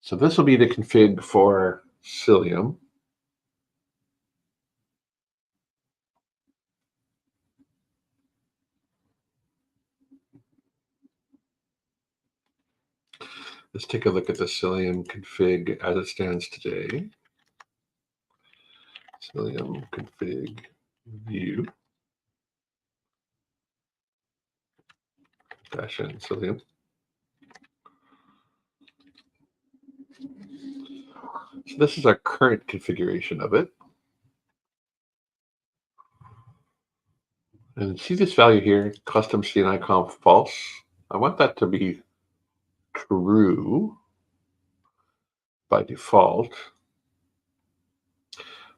So this will be the config for Cilium. Let's take a look at the Cilium config as it stands today. Cilium config view -n Cilium. So this is our current configuration of it. And see this value here, custom CNI conf false. I want that to be true by default.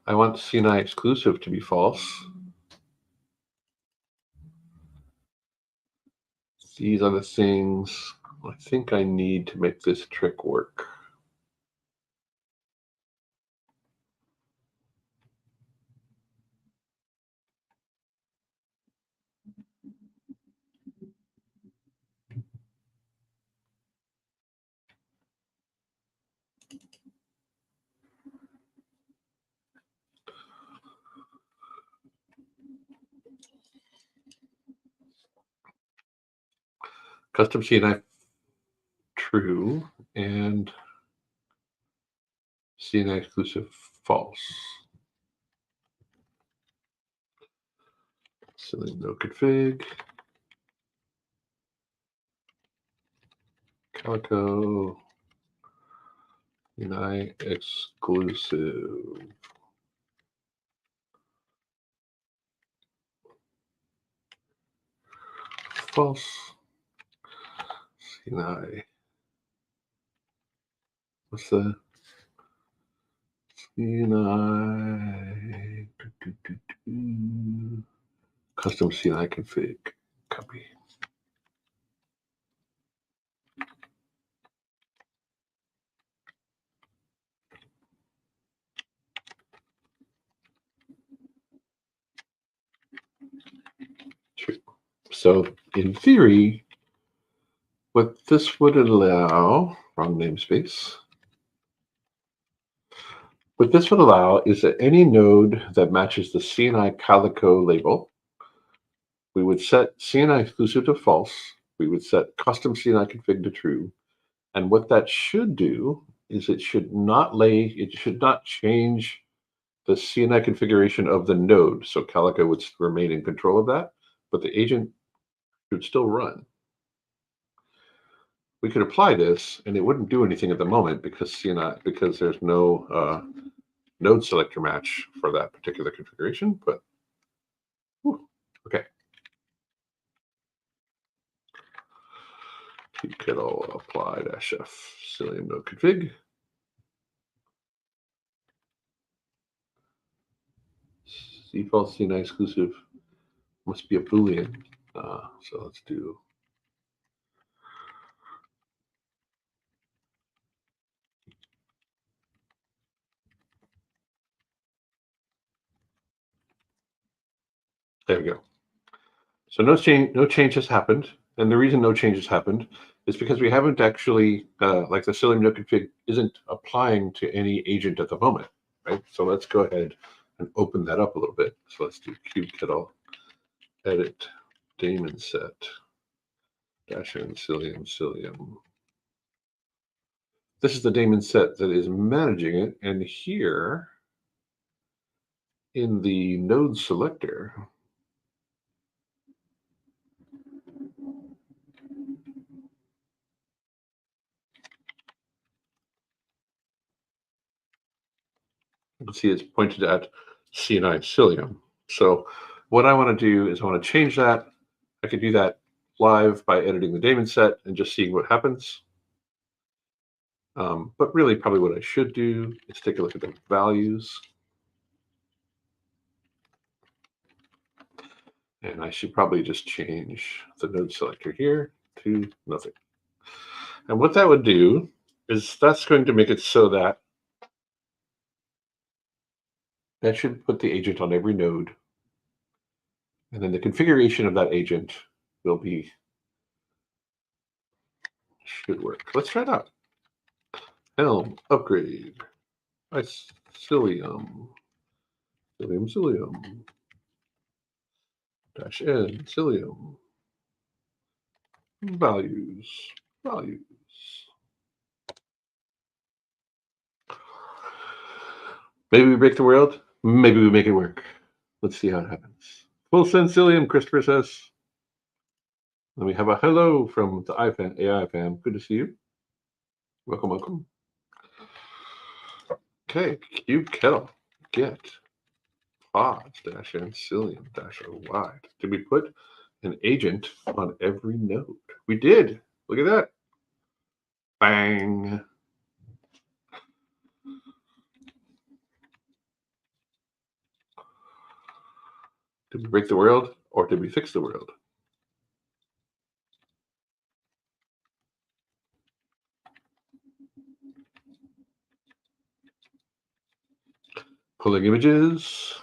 I want CNI exclusive to be false. These are the things I think I need to make this trick work. Custom CNI true and CNI exclusive false. Cilium no config. Calico CNI exclusive. False. CNI. What's the CNI? Custom CNI config. Copy. True. So in theory, what this would allow, wrong namespace. What this would allow is that any node that matches the CNI Calico label, we would set CNI exclusive to false. We would set custom CNI config to true. And what that should do is it should not change the CNI configuration of the node. So Calico would remain in control of that, but the agent should still run. We could apply this and it wouldn't do anything at the moment because there's no node selector match for that particular configuration, but okay. Kernel apply -f Cilium node config. Default CNI exclusive must be a Boolean. So let's do there we go. So no change has happened. And the reason no change has happened is because we haven't actually, like the Cilium node config isn't applying to any agent at the moment, right? So let's go ahead and open that up a little bit. So let's do kubectl edit daemon set -n Cilium. This is the daemon set that is managing it. And here in the node selector, you can see it's pointed at CNI Cilium. So what I want to do is I want to change that. I could do that live by editing the daemon set and just seeing what happens. But really, probably what I should do is take a look at the values. And I should probably just change the node selector here to nothing. And what that would do is that's going to make it so that that should put the agent on every node. And then the configuration of that agent will be, should work. Let's try it out. Helm, upgrade, Cilium, Cilium, -n, Cilium, values. Maybe we break the world. Maybe we make it work. Let's see how it happens. Full send Cilium, Christopher says. Then we have a hello from the AI fan. Good to see you. Welcome. Okay, kubectl get pods dash n Cilium dash oy. Did we put an agent on every node? We did. Look at that. Bang. Did we break the world or did we fix the world? Pulling images.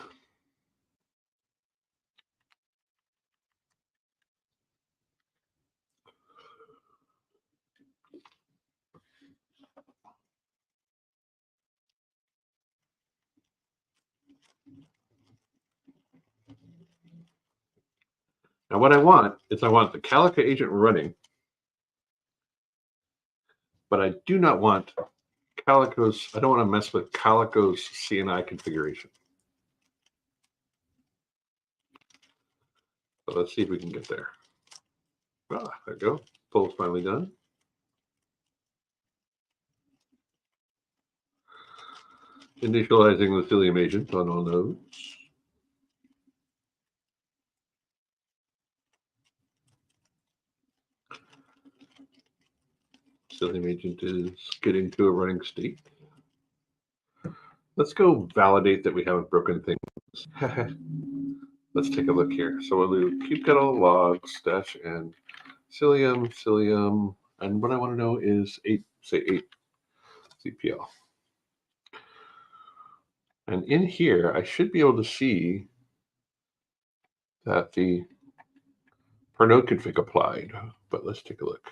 Now what I want is I want the Calico agent running, but I do not want Calico's, I don't want to mess with Calico's CNI configuration. So let's see if we can get there. Ah, there we go. Pull's finally done. Initializing the Cilium agent on all nodes. Cilium agent is getting to a running state. Let's go validate that we haven't broken things. Let's take a look here. So we'll do kubectl logs dash n Cilium, and what I want to know is 8 CPL. And in here, I should be able to see that the per node config applied, but let's take a look.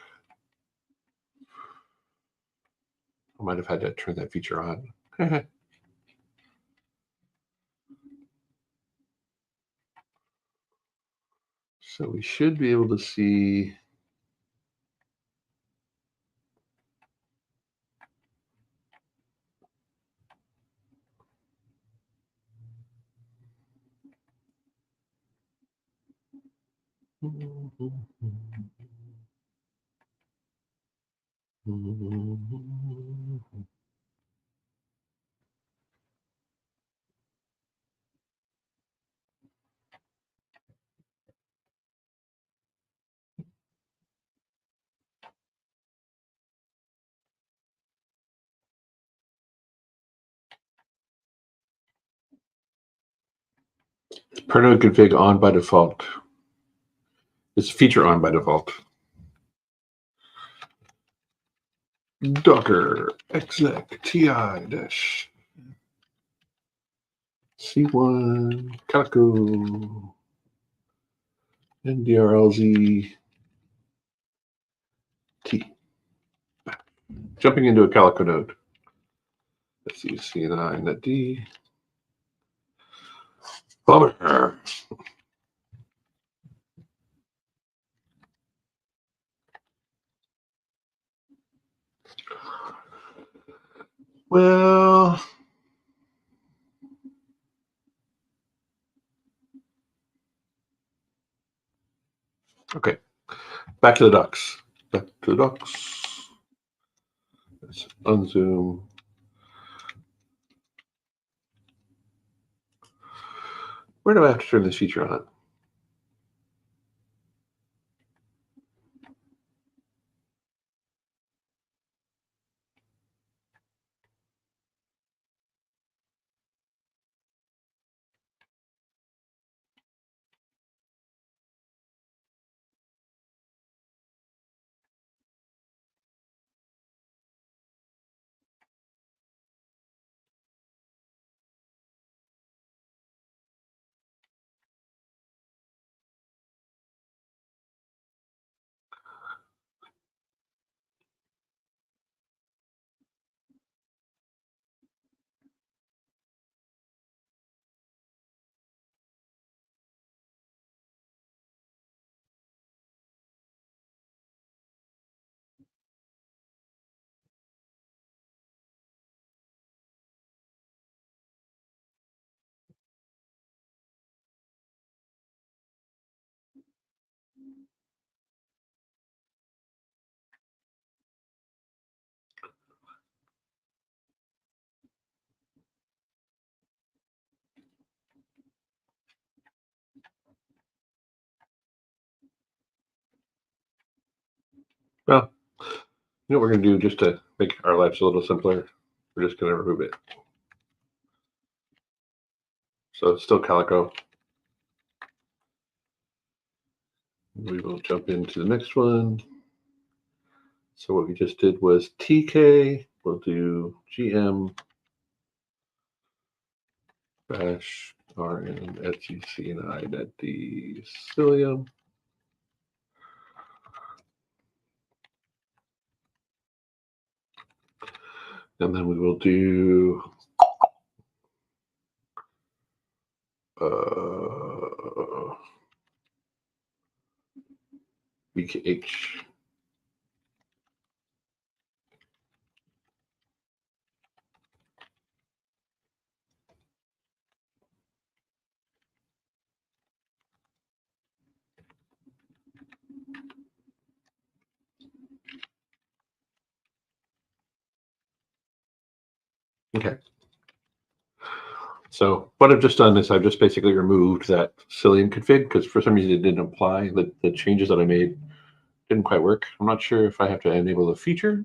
I might have had to turn that feature on. So we should be able to see per node config on by default. It's feature on by default. Docker exec ti dash C1 Calico NDRLZ T. Jumping into a Calico node. Let's see, CNI net D. Bummer. Well, okay. Back to the docs. Back to the docs. Let's unzoom. Where do I have to turn this feature on? Well, you know what we're going to do just to make our lives a little simpler? We're just going to remove it. So it's still Calico. We will jump into the next one. So what we just did was TK. We'll do GM bash rn etc and I.d Cilium. And then we will do eCH. Okay. So what I've just done is I've just basically removed that Cilium config because for some reason it didn't apply. The changes that I made didn't quite work. I'm not sure if I have to enable the feature,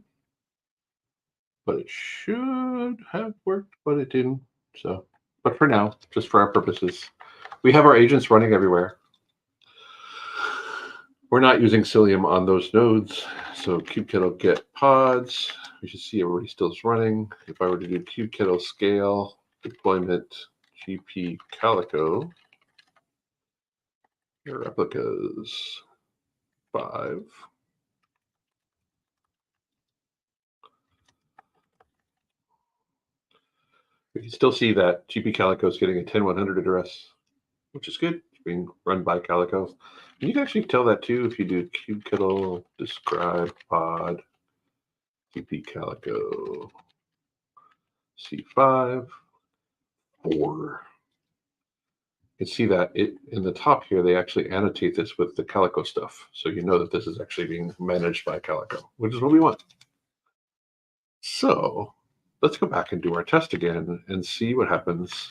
but it should have worked, but it didn't. So, but for now, just for our purposes, we have our agents running everywhere. We're not using Cilium on those nodes. So kubekittle get pods. We should see everybody still is running. If I were to do kubekittle scale deployment GP Calico, your replicas 5. We can still see that GP Calico is getting a 10100 address, which is good. It's being run by Calico. And you can actually tell that too if you do kubekittle describe pod GP Calico C5 4. You can see that it in the top here, they actually annotate this with the Calico stuff. So you know that this is actually being managed by Calico, which is what we want. So let's go back and do our test again and see what happens.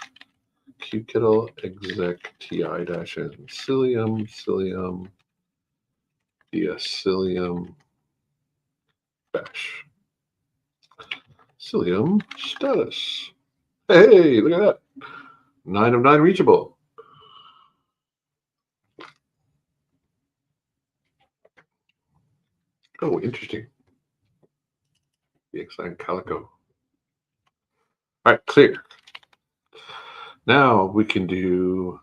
kubekittle exec ti-n Cilium Cilium bash Cilium status. Hey, look at that. 9 of 9 reachable. Oh, interesting. VXLAN Calico. All right, clear. Now we can do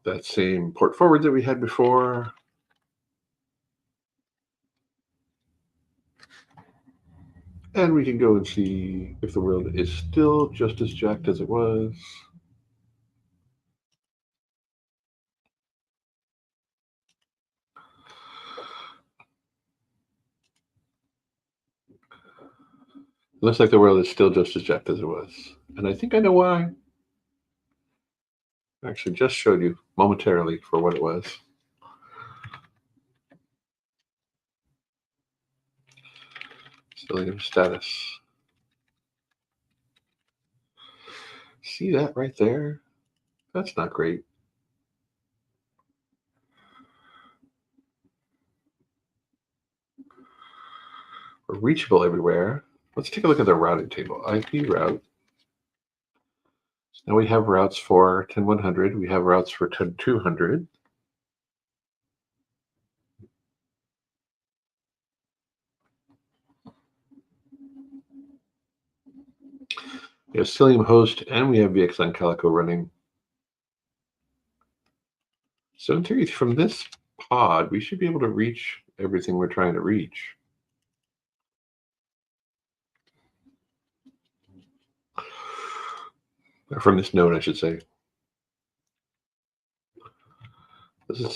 that same port forward that we had before. And we can go and see if the world is still just as jacked as it was. Looks like the world is still just as jacked as it was. And I think I know why. I actually just showed you momentarily for what it was. Cilium status. See that right there? That's not great. We're reachable everywhere. Let's take a look at the routing table. IP route. Now we have routes for 10100. We have routes for 10200. We have Cilium host and we have VXLAN Calico running. So in theory, from this pod, we should be able to reach everything we're trying to reach. Or from this node, I should say. This is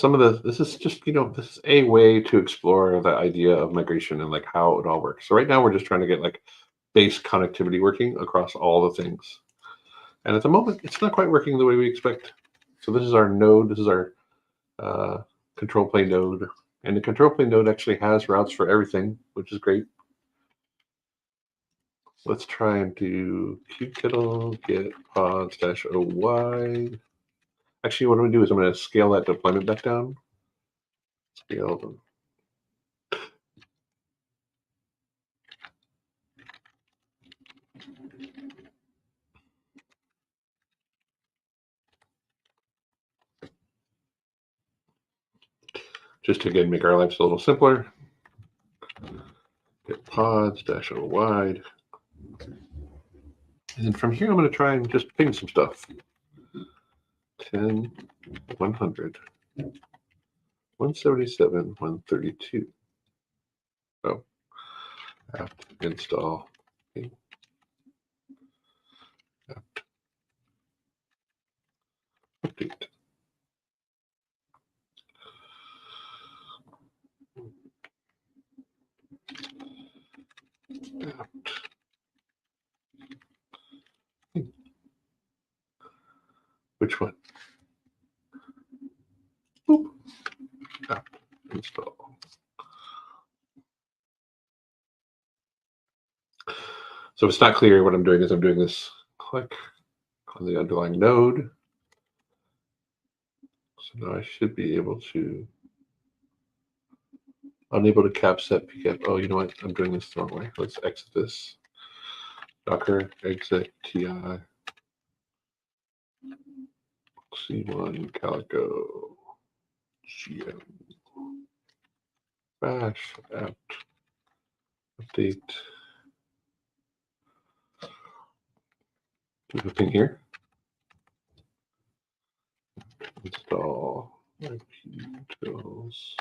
just, this is a way to explore the idea of migration and like how it all works. So right now we're just trying to get like base connectivity working across all the things. And at the moment, it's not quite working the way we expect. So this is our node. This is our control plane node. And the control plane node actually has routes for everything, which is great. Let's try and do kubekittle get pods -oy. Actually, what I'm going to do is I'm going to scale that deployment back down. Scale them. Just to again make our lives a little simpler. Get pods, dash O wide. And then from here, I'm going to try and just ping some stuff. 10, 100, 177, 132. Oh, apt install. Ping. Apt update. Apt. Ping. Which one? Boop. Apt install. So if it's not clear, what I'm doing is I'm doing this click on the underlying node. So now I should be able to, unable to cap set pcap. Oh, you know what? I'm doing this the wrong way. Let's exit this. Docker exit ti C1 Calico GM bash apt update. Do the thing here. Install IP tools.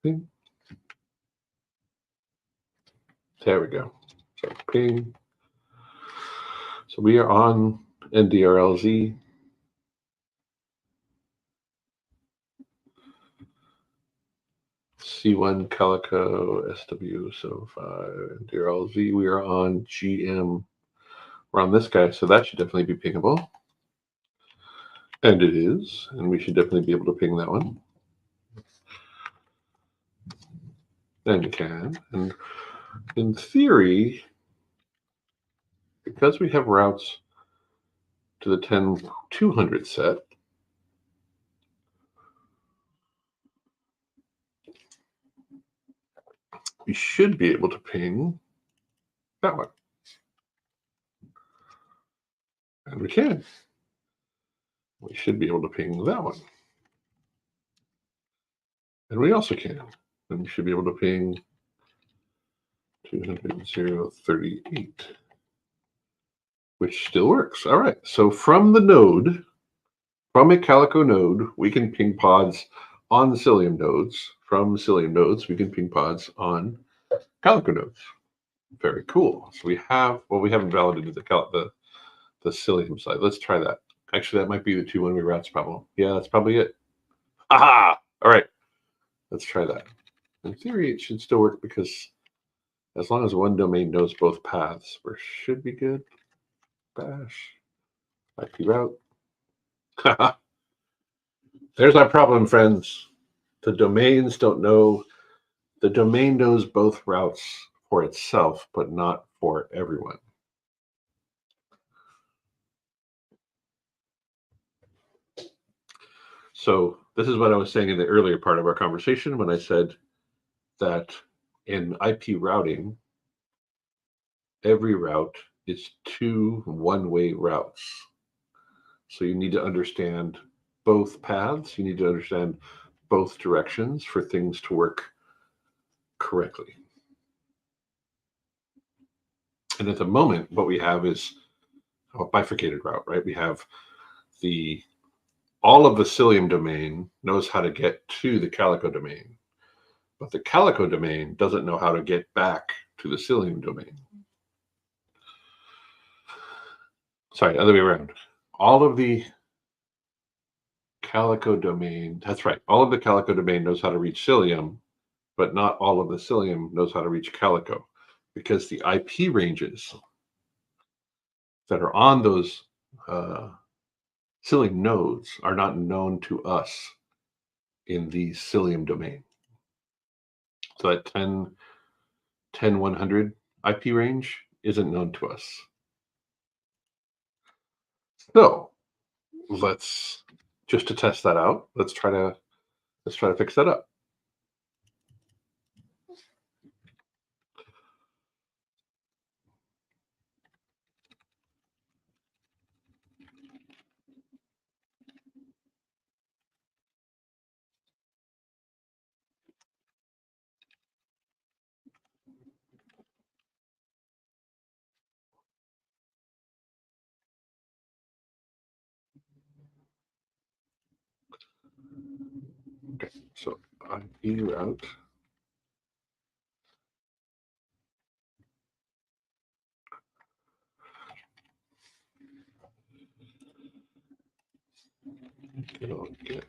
Ping. There we go. So ping. So we are on NDRLZ. C1 Calico SW75 NDRLZ. We are on GM. We're on this guy, so that should definitely be pingable. And it is, and we should definitely be able to ping that one. And you can. And in theory, because we have routes to the 10-200 set, we should be able to ping that one. And we can. We should be able to ping that one. And we also can. And we should be able to ping 200.038, which still works. All right. So from the node, from a Calico node, we can ping pods on the Cilium nodes. From Cilium nodes, we can ping pods on Calico nodes. Very cool. So we have, well, we haven't validated the Cilium side. Let's try that. Actually, that might be the two one-way routes problem. Yeah, that's probably it. Aha! All right. Let's try that. In theory, it should still work because as long as one domain knows both paths, we should be good. Bash. IP route. There's our problem, friends. The domains don't know. The domain knows both routes for itself, but not for everyone. So this is what I was saying in the earlier part of our conversation when I said that in IP routing, every route is two one-way routes. So you need to understand both paths. You need to understand both directions for things to work correctly. And at the moment, what we have is a bifurcated route, right? We have all of the Cilium domain knows how to get to the Calico domain, but the Calico domain doesn't know how to get back to the Cilium domain. Sorry, other way around. All of the Calico domain, that's right. All of the Calico domain knows how to reach Cilium, but not all of the Cilium knows how to reach Calico because the IP ranges that are on those Cilium nodes are not known to us in the Cilium domain. So that 10-100 IP range isn't known to us. So let's, just to test that out, let's try to fix that up. So IP route. It'll get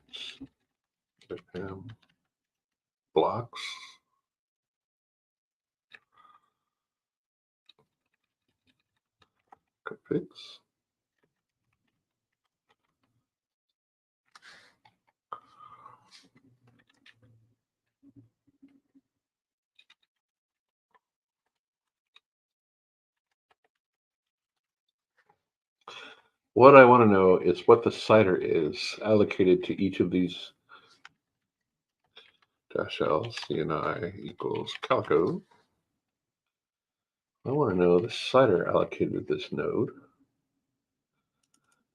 blocks. Configs. What I want to know is what the CIDR is allocated to each of these -L CNI equals Calico. I want to know the CIDR allocated to this node.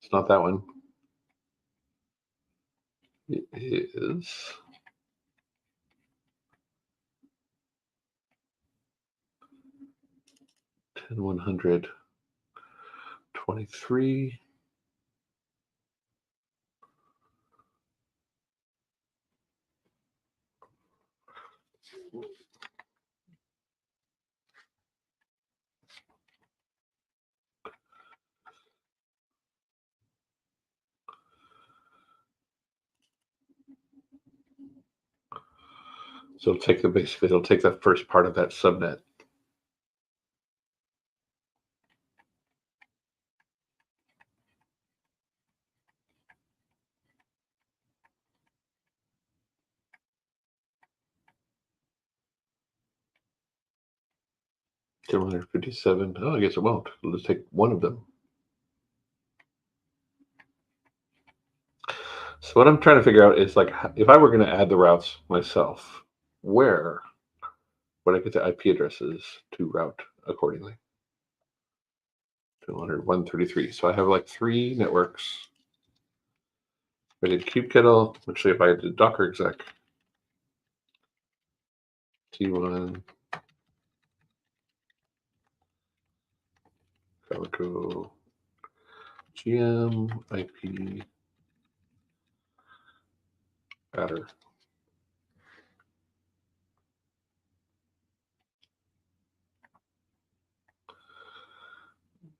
It's not that one. It is 10.123. So basically it'll take that first part of that subnet. $257. Oh, I guess it won't. It'll just take one of them. So what I'm trying to figure out is, like, if I were going to add the routes myself, where would I get the IP addresses to route accordingly? 200, 133. So I have like 3 networks. I did kubekettle. Actually, if I did docker exec, T1, Calico, GM, IP, adder.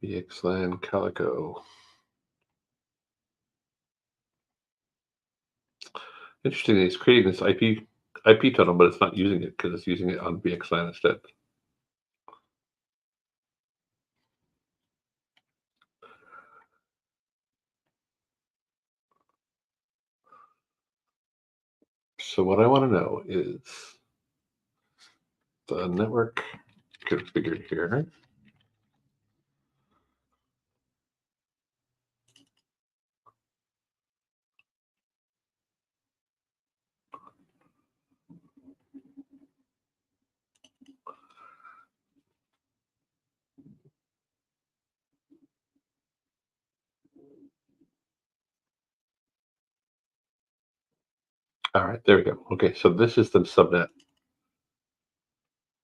VXLAN, Calico. Interesting, it's creating this IP tunnel, but it's not using it because it's using it on VXLAN instead. So what I want to know is the network configured here. All right, there we go. Okay, so this is the subnet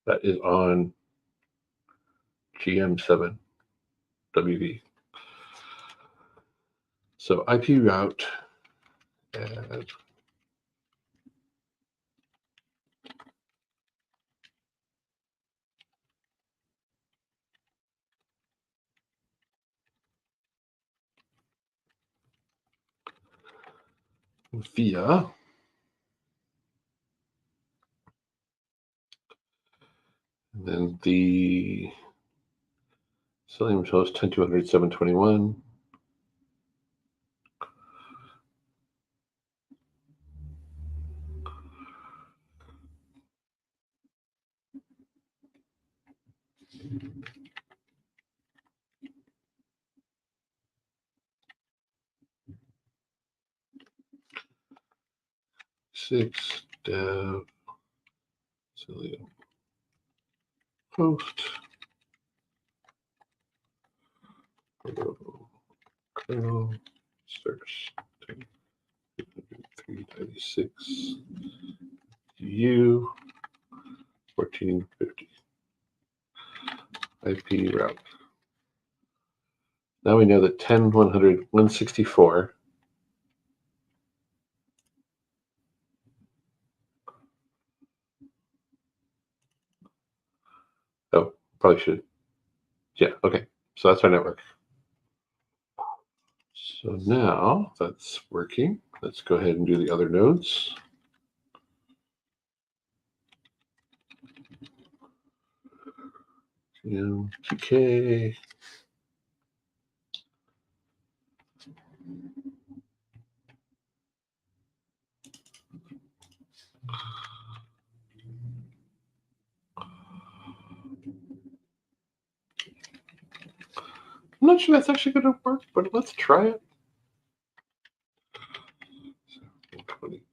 that is on GM7 WV. So IP route add via and then the Cilium host 10.200.721. Six dev Cilium host kernel search 396 U 1450 IP route. Now we know that 10.100.164 Probably should. Yeah, okay. So that's our network. So now that's working. Let's go ahead and do the other nodes. TK. I'm not sure that's actually going to work, but let's try it. 28.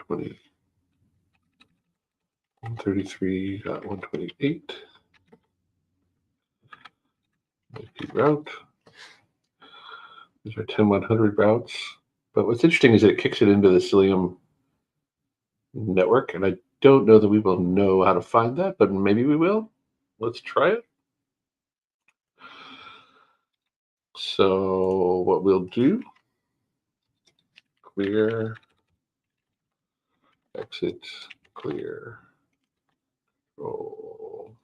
20. 133.128. IP route. These are 10.100 routes. But what's interesting is that it kicks it into the Cilium network, and I don't know that we will know how to find that, but maybe we will. Let's try it. So what we'll do, clear, exit, clear, roll,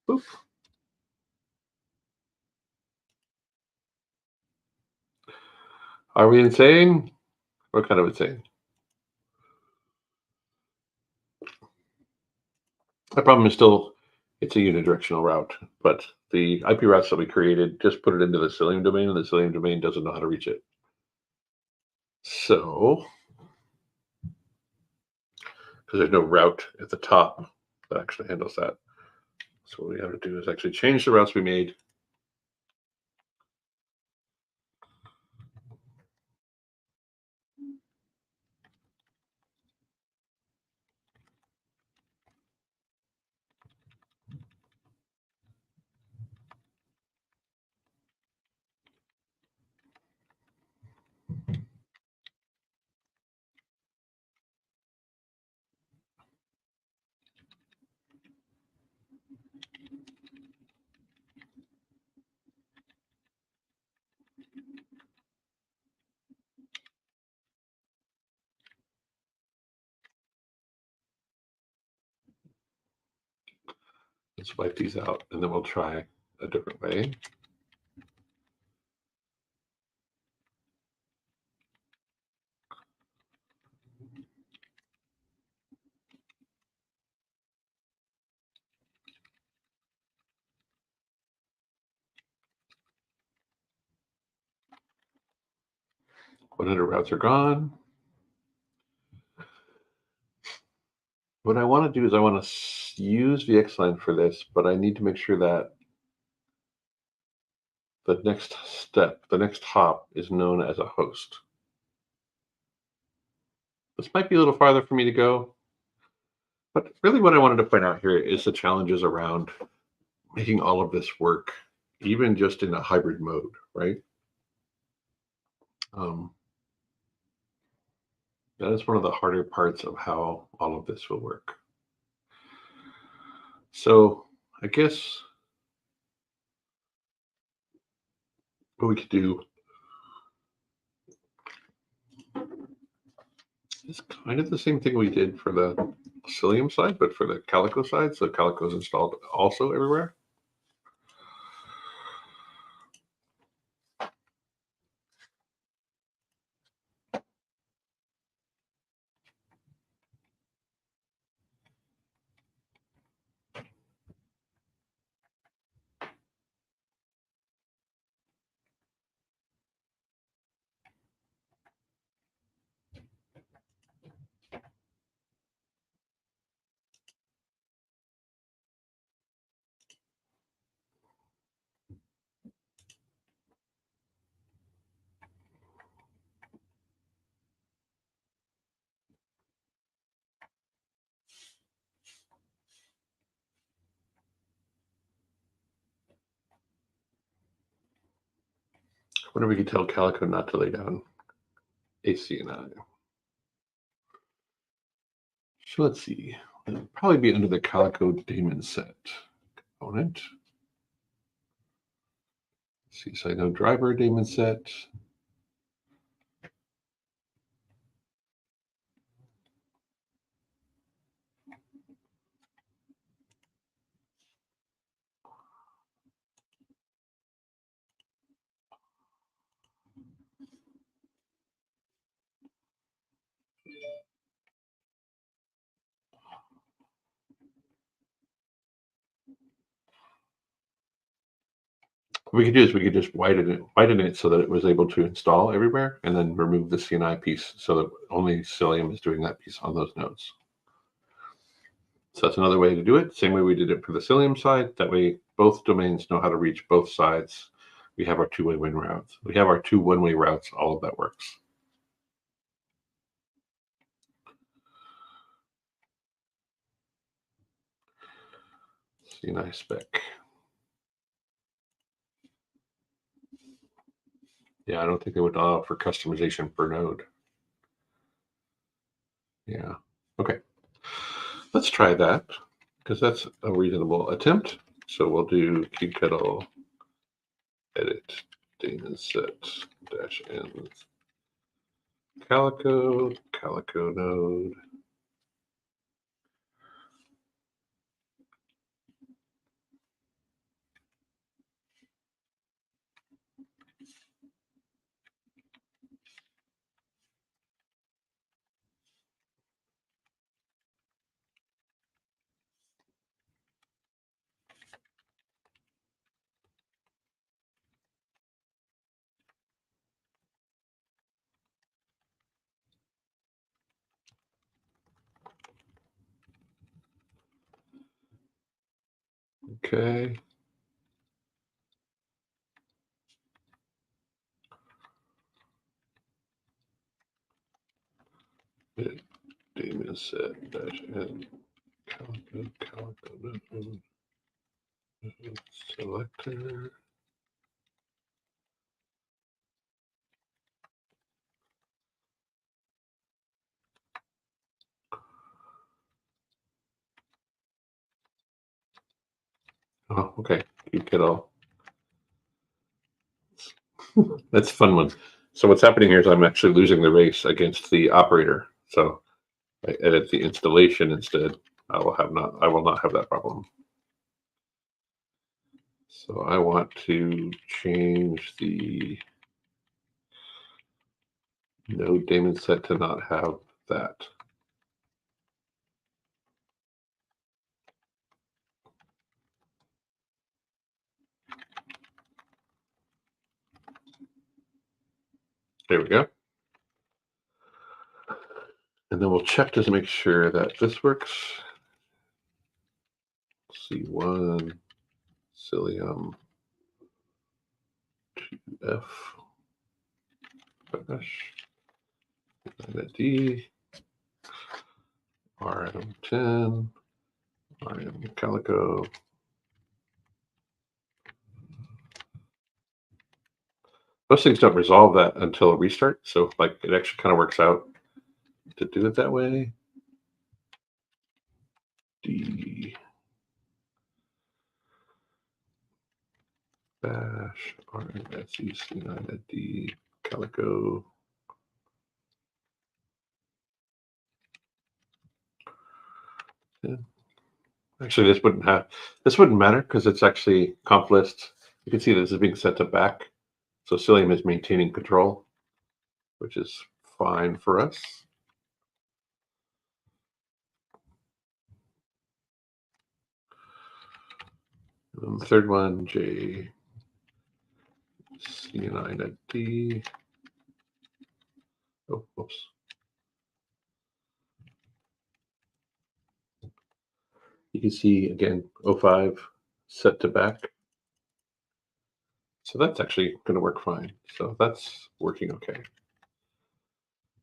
boop. Are we insane? What kind of insane? The problem is still, it's a unidirectional route, but the IP routes that we created just put it into the Cilium domain, and the Cilium domain doesn't know how to reach it. So, because there's no route at the top that actually handles that. So what we have to do is actually change the routes we made. Let's wipe these out, and then we'll try a different way. One hundred routes are gone. What I want to do is I want to use VXLAN for this, but I need to make sure that the next step, the next hop, is known as a host. This might be a little farther for me to go, but really what I wanted to point out here is the challenges around making all of this work, even just in a hybrid mode, right? That is one of the harder parts of how all of this will work. So I guess what we could do is kind of the same thing we did for the Cilium side, but for the Calico side. So Calico is installed also everywhere. wonder if we could tell Calico not to lay down ACNI. So let's see. It'll probably be under the Calico daemon set component. Let's see, so I know driver daemon set. What we could do is we could just widen it so that it was able to install everywhere, and then remove the CNI piece so that only Cilium is doing that piece on those nodes. So that's another way to do it. Same way we did it for the Cilium side. That way both domains know how to reach both sides. We have our two-way win routes. We have our two one-way routes. All of that works. CNI spec. Yeah, I don't think they would allow for customization per node. Yeah. Okay. Let's try that because that's a reasonable attempt. So we'll do kubectl edit daemon set -n Calico node. Okay. Edit daemon set -n Calico node selector. Oh, okay. Kubectl. That's a fun one. So what's happening here is I'm actually losing the race against the operator. So I edit the installation instead. I will not have that problem. So I want to change the node daemon set to not have that. There we go. And then we'll check to make sure that this works. C1, Cilium, 2F, D, RM10, RM Calico. Most things don't resolve that until a restart. So like it actually kind of works out to do it that way. D bash RMSEC9 D Calico. Yeah. Actually, this wouldn't matter because it's actually conf list. You can see this is being set to back. So Cilium is maintaining control, which is fine for us. And the third one, J C9 D. Oh, whoops. You can see again 05 set to back. So that's actually going to work fine. So that's working okay.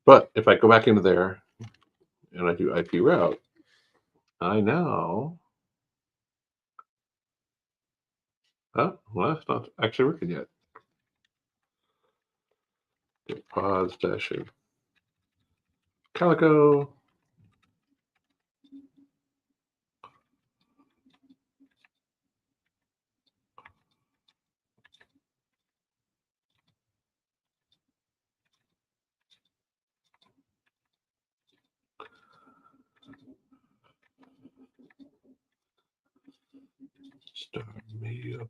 But if I go back into there and I do IP route, I now, oh, well, that's not actually working yet. Get pause dashing Calico. Start me up.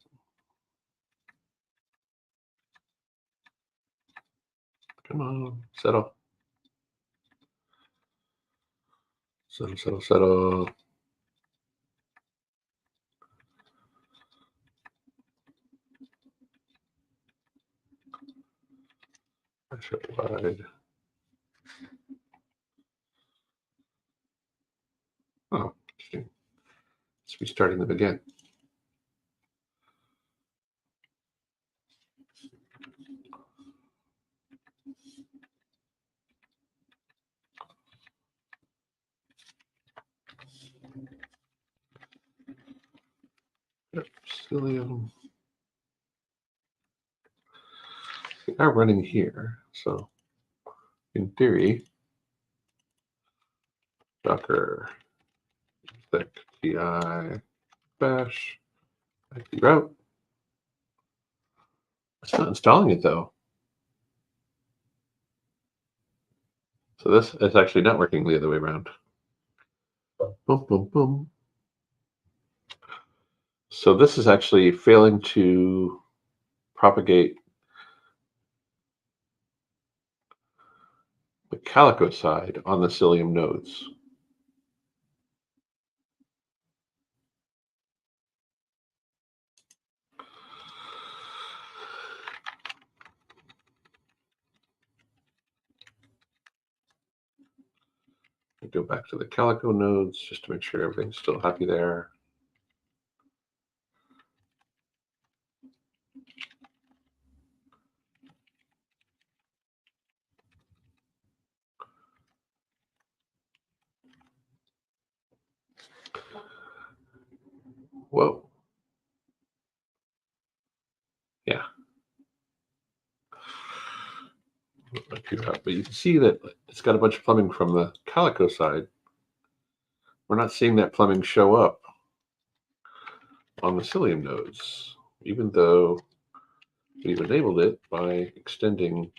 Come on, settle. Settle, settle, settle. Push it wide. Oh, interesting. It's restarting them again. Yep, Cilium. They are running here, so in theory, Docker exec ti bash IP route. It's not installing it though. So this is actually not working the other way around. Boom, boom, boom. So this is actually failing to propagate the Calico side on the Cilium nodes. Go back to the Calico nodes just to make sure everything's still happy there. Whoa. Yeah. But you can see that it's got a bunch of plumbing from the Calico side. We're not seeing that plumbing show up on the Cilium nodes, even though we've enabled it by extending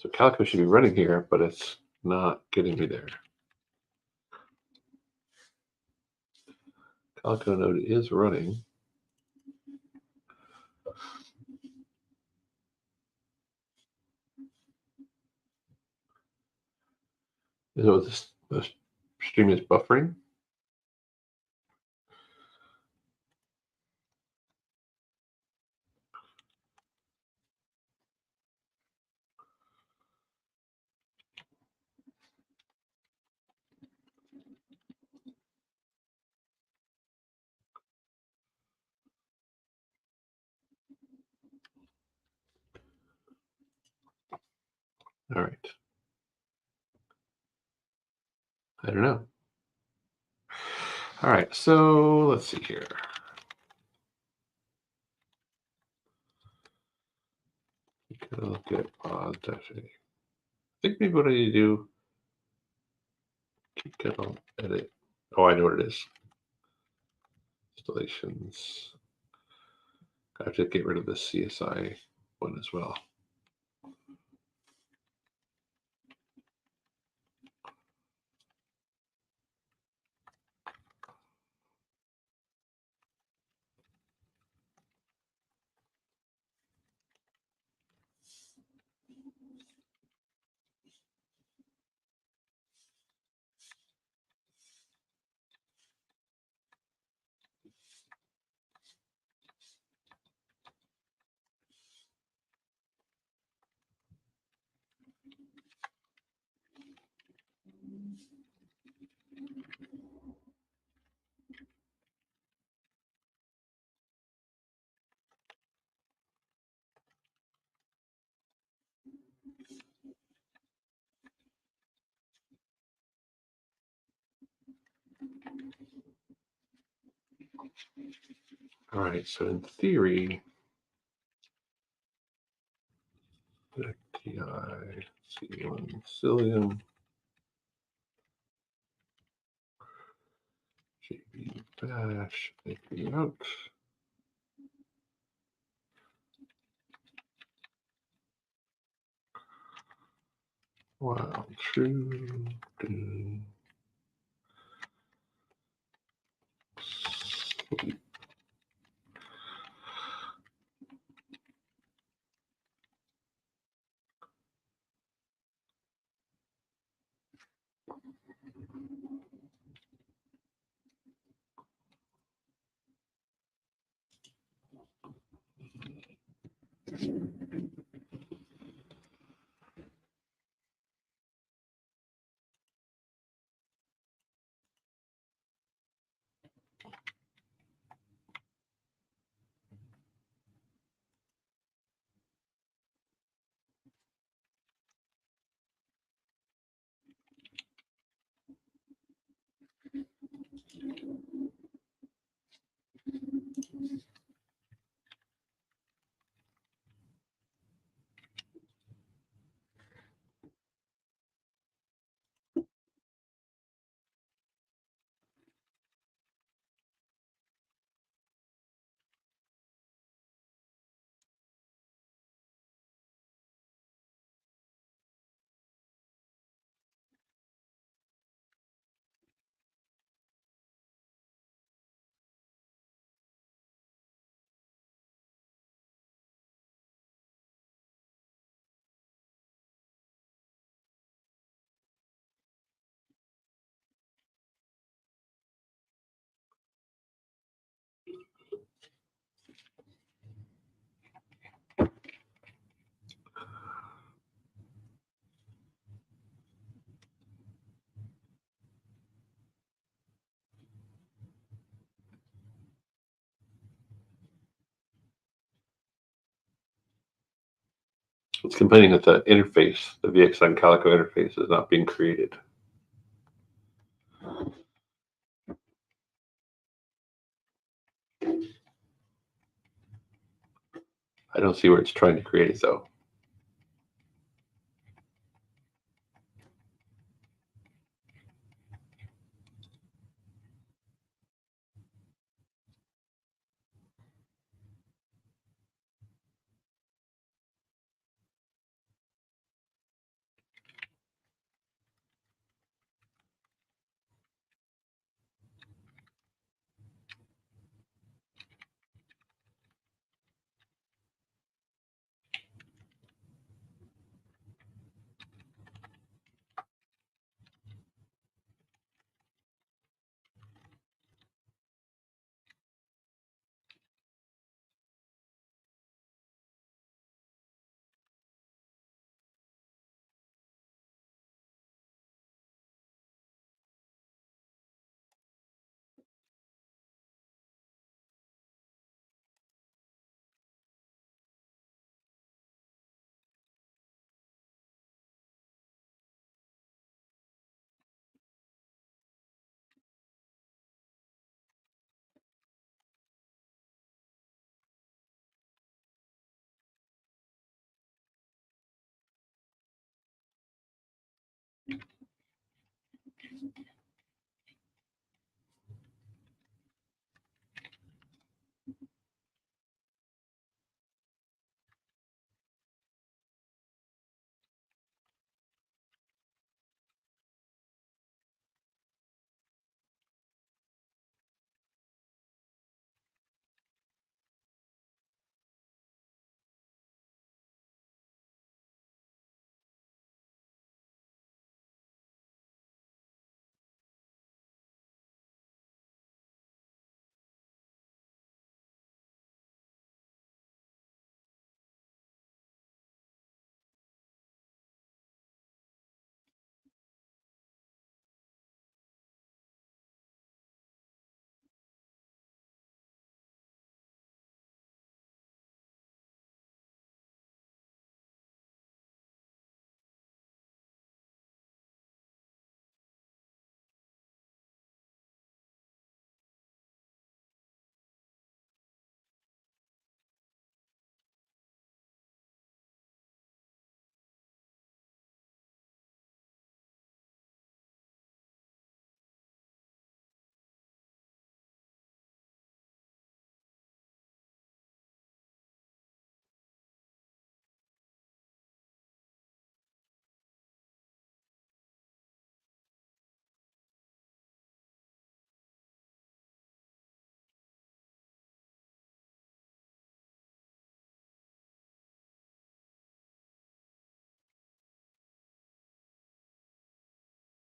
So Calico should be running here, but it's not getting me there. Calico node is running. So this stream is buffering. All right. I don't know. All right, so let's see here. Look at pause. I think maybe what I need to do, Kernel edit. Oh, I know what it is. Installations. I have to get rid of the CSI one as well. All right, so in theory, the TI, C1, Cilium, JB bash, AP out. While true, sleep. It's complaining that the interface, the VXN Calico interface, is not being created. I don't see where it's trying to create it, though.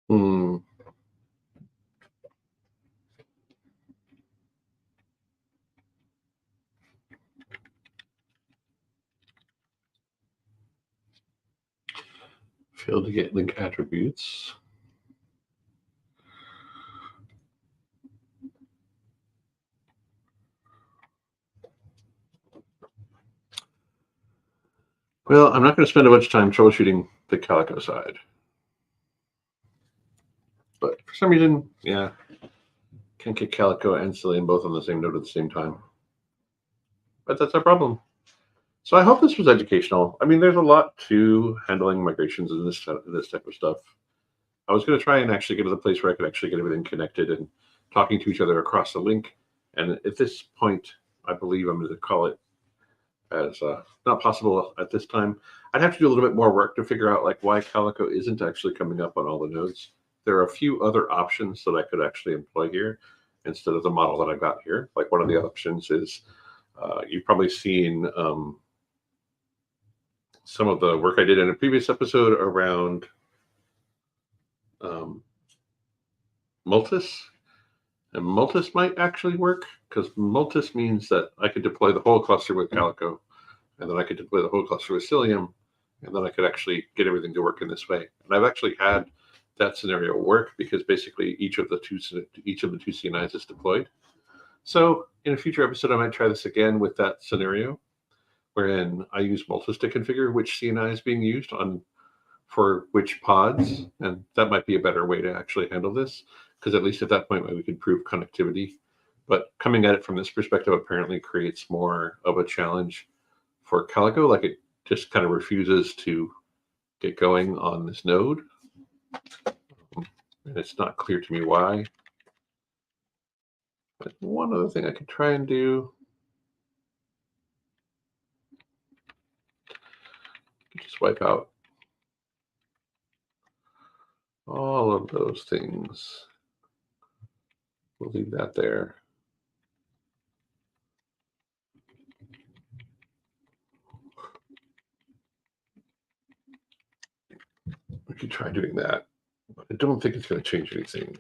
Hmm. Failed to get link attributes. Well, I'm not going to spend a bunch of time troubleshooting the Calico side. But for some reason, yeah, can't get Calico and Cilium both on the same node at the same time. But that's a problem. So I hope this was educational. I mean, there's a lot to handling migrations and this type of stuff. I was going to try and actually get to the place where I could actually get everything connected and talking to each other across the link. And at this point, I believe I'm going to call it as not possible at this time. I'd have to do a little bit more work to figure out like why Calico isn't actually coming up on all the nodes. There are a few other options that I could actually employ here instead of the model that I got here. Like one of the options is you've probably seen some of the work I did in a previous episode around Multis. And Multis might actually work because Multis means that I could deploy the whole cluster with Calico, and then I could deploy the whole cluster with Cilium, and then I could actually get everything to work in this way. And I've actually had that scenario work because basically each of the two CNIs is deployed. So in a future episode, I might try this again with that scenario, wherein I use Multis to configure which CNI is being used on for which pods, and that might be a better way to actually handle this, because at least at that point we could prove connectivity. But coming at it from this perspective apparently creates more of a challenge for Calico, like it just kind of refuses to get going on this node. And it's not clear to me why. But one other thing I could try and do, just wipe out all of those things. We'll leave that there. We could try doing that, but I don't think it's going to change anything.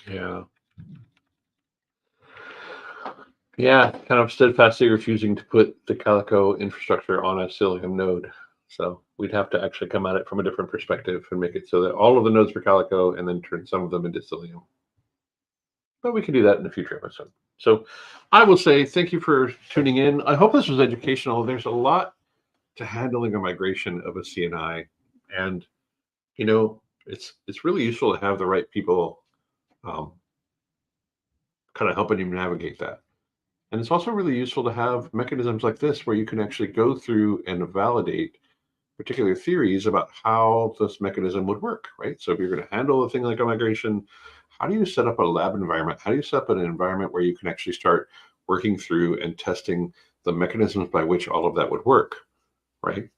Yeah. Yeah, kind of steadfastly refusing to put the Calico infrastructure on a Cilium node. So we'd have to actually come at it from a different perspective and make it so that all of the nodes for Calico and then turn some of them into Cilium. But we can do that in a future episode. So I will say thank you for tuning in. I hope this was educational. There's a lot to handling a migration of a CNI. And, you know, it's really useful to have the right people kind of helping you navigate that. And it's also really useful to have mechanisms like this where you can actually go through and validate particular theories about how this mechanism would work, right? So if you're going to handle a thing like a migration, how do you set up a lab environment? How do you set up an environment where you can actually start working through and testing the mechanisms by which all of that would work, right?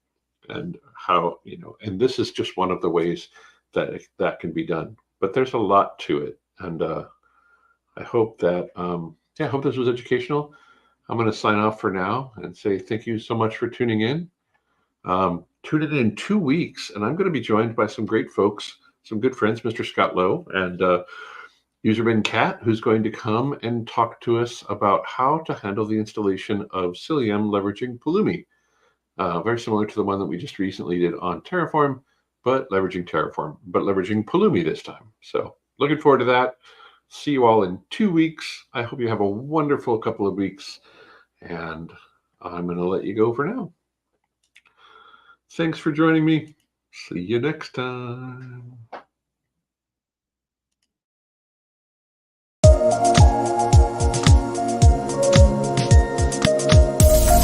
And how, and this is just one of the ways that that can be done. But there's a lot to it. And I hope that, I hope this was educational. I'm going to sign off for now and say thank you so much for tuning in. Tune in 2 weeks, and I'm going to be joined by some great folks, some good friends, Mr. Scott Lowe and Userman Cat, who's going to come and talk to us about how to handle the installation of Cilium leveraging Pulumi. Very similar to the one that we just recently did on Terraform, but leveraging Pulumi this time. So looking forward to that. See you all in 2 weeks. I hope you have a wonderful couple of weeks, and I'm going to let you go for now. Thanks for joining me. See you next time.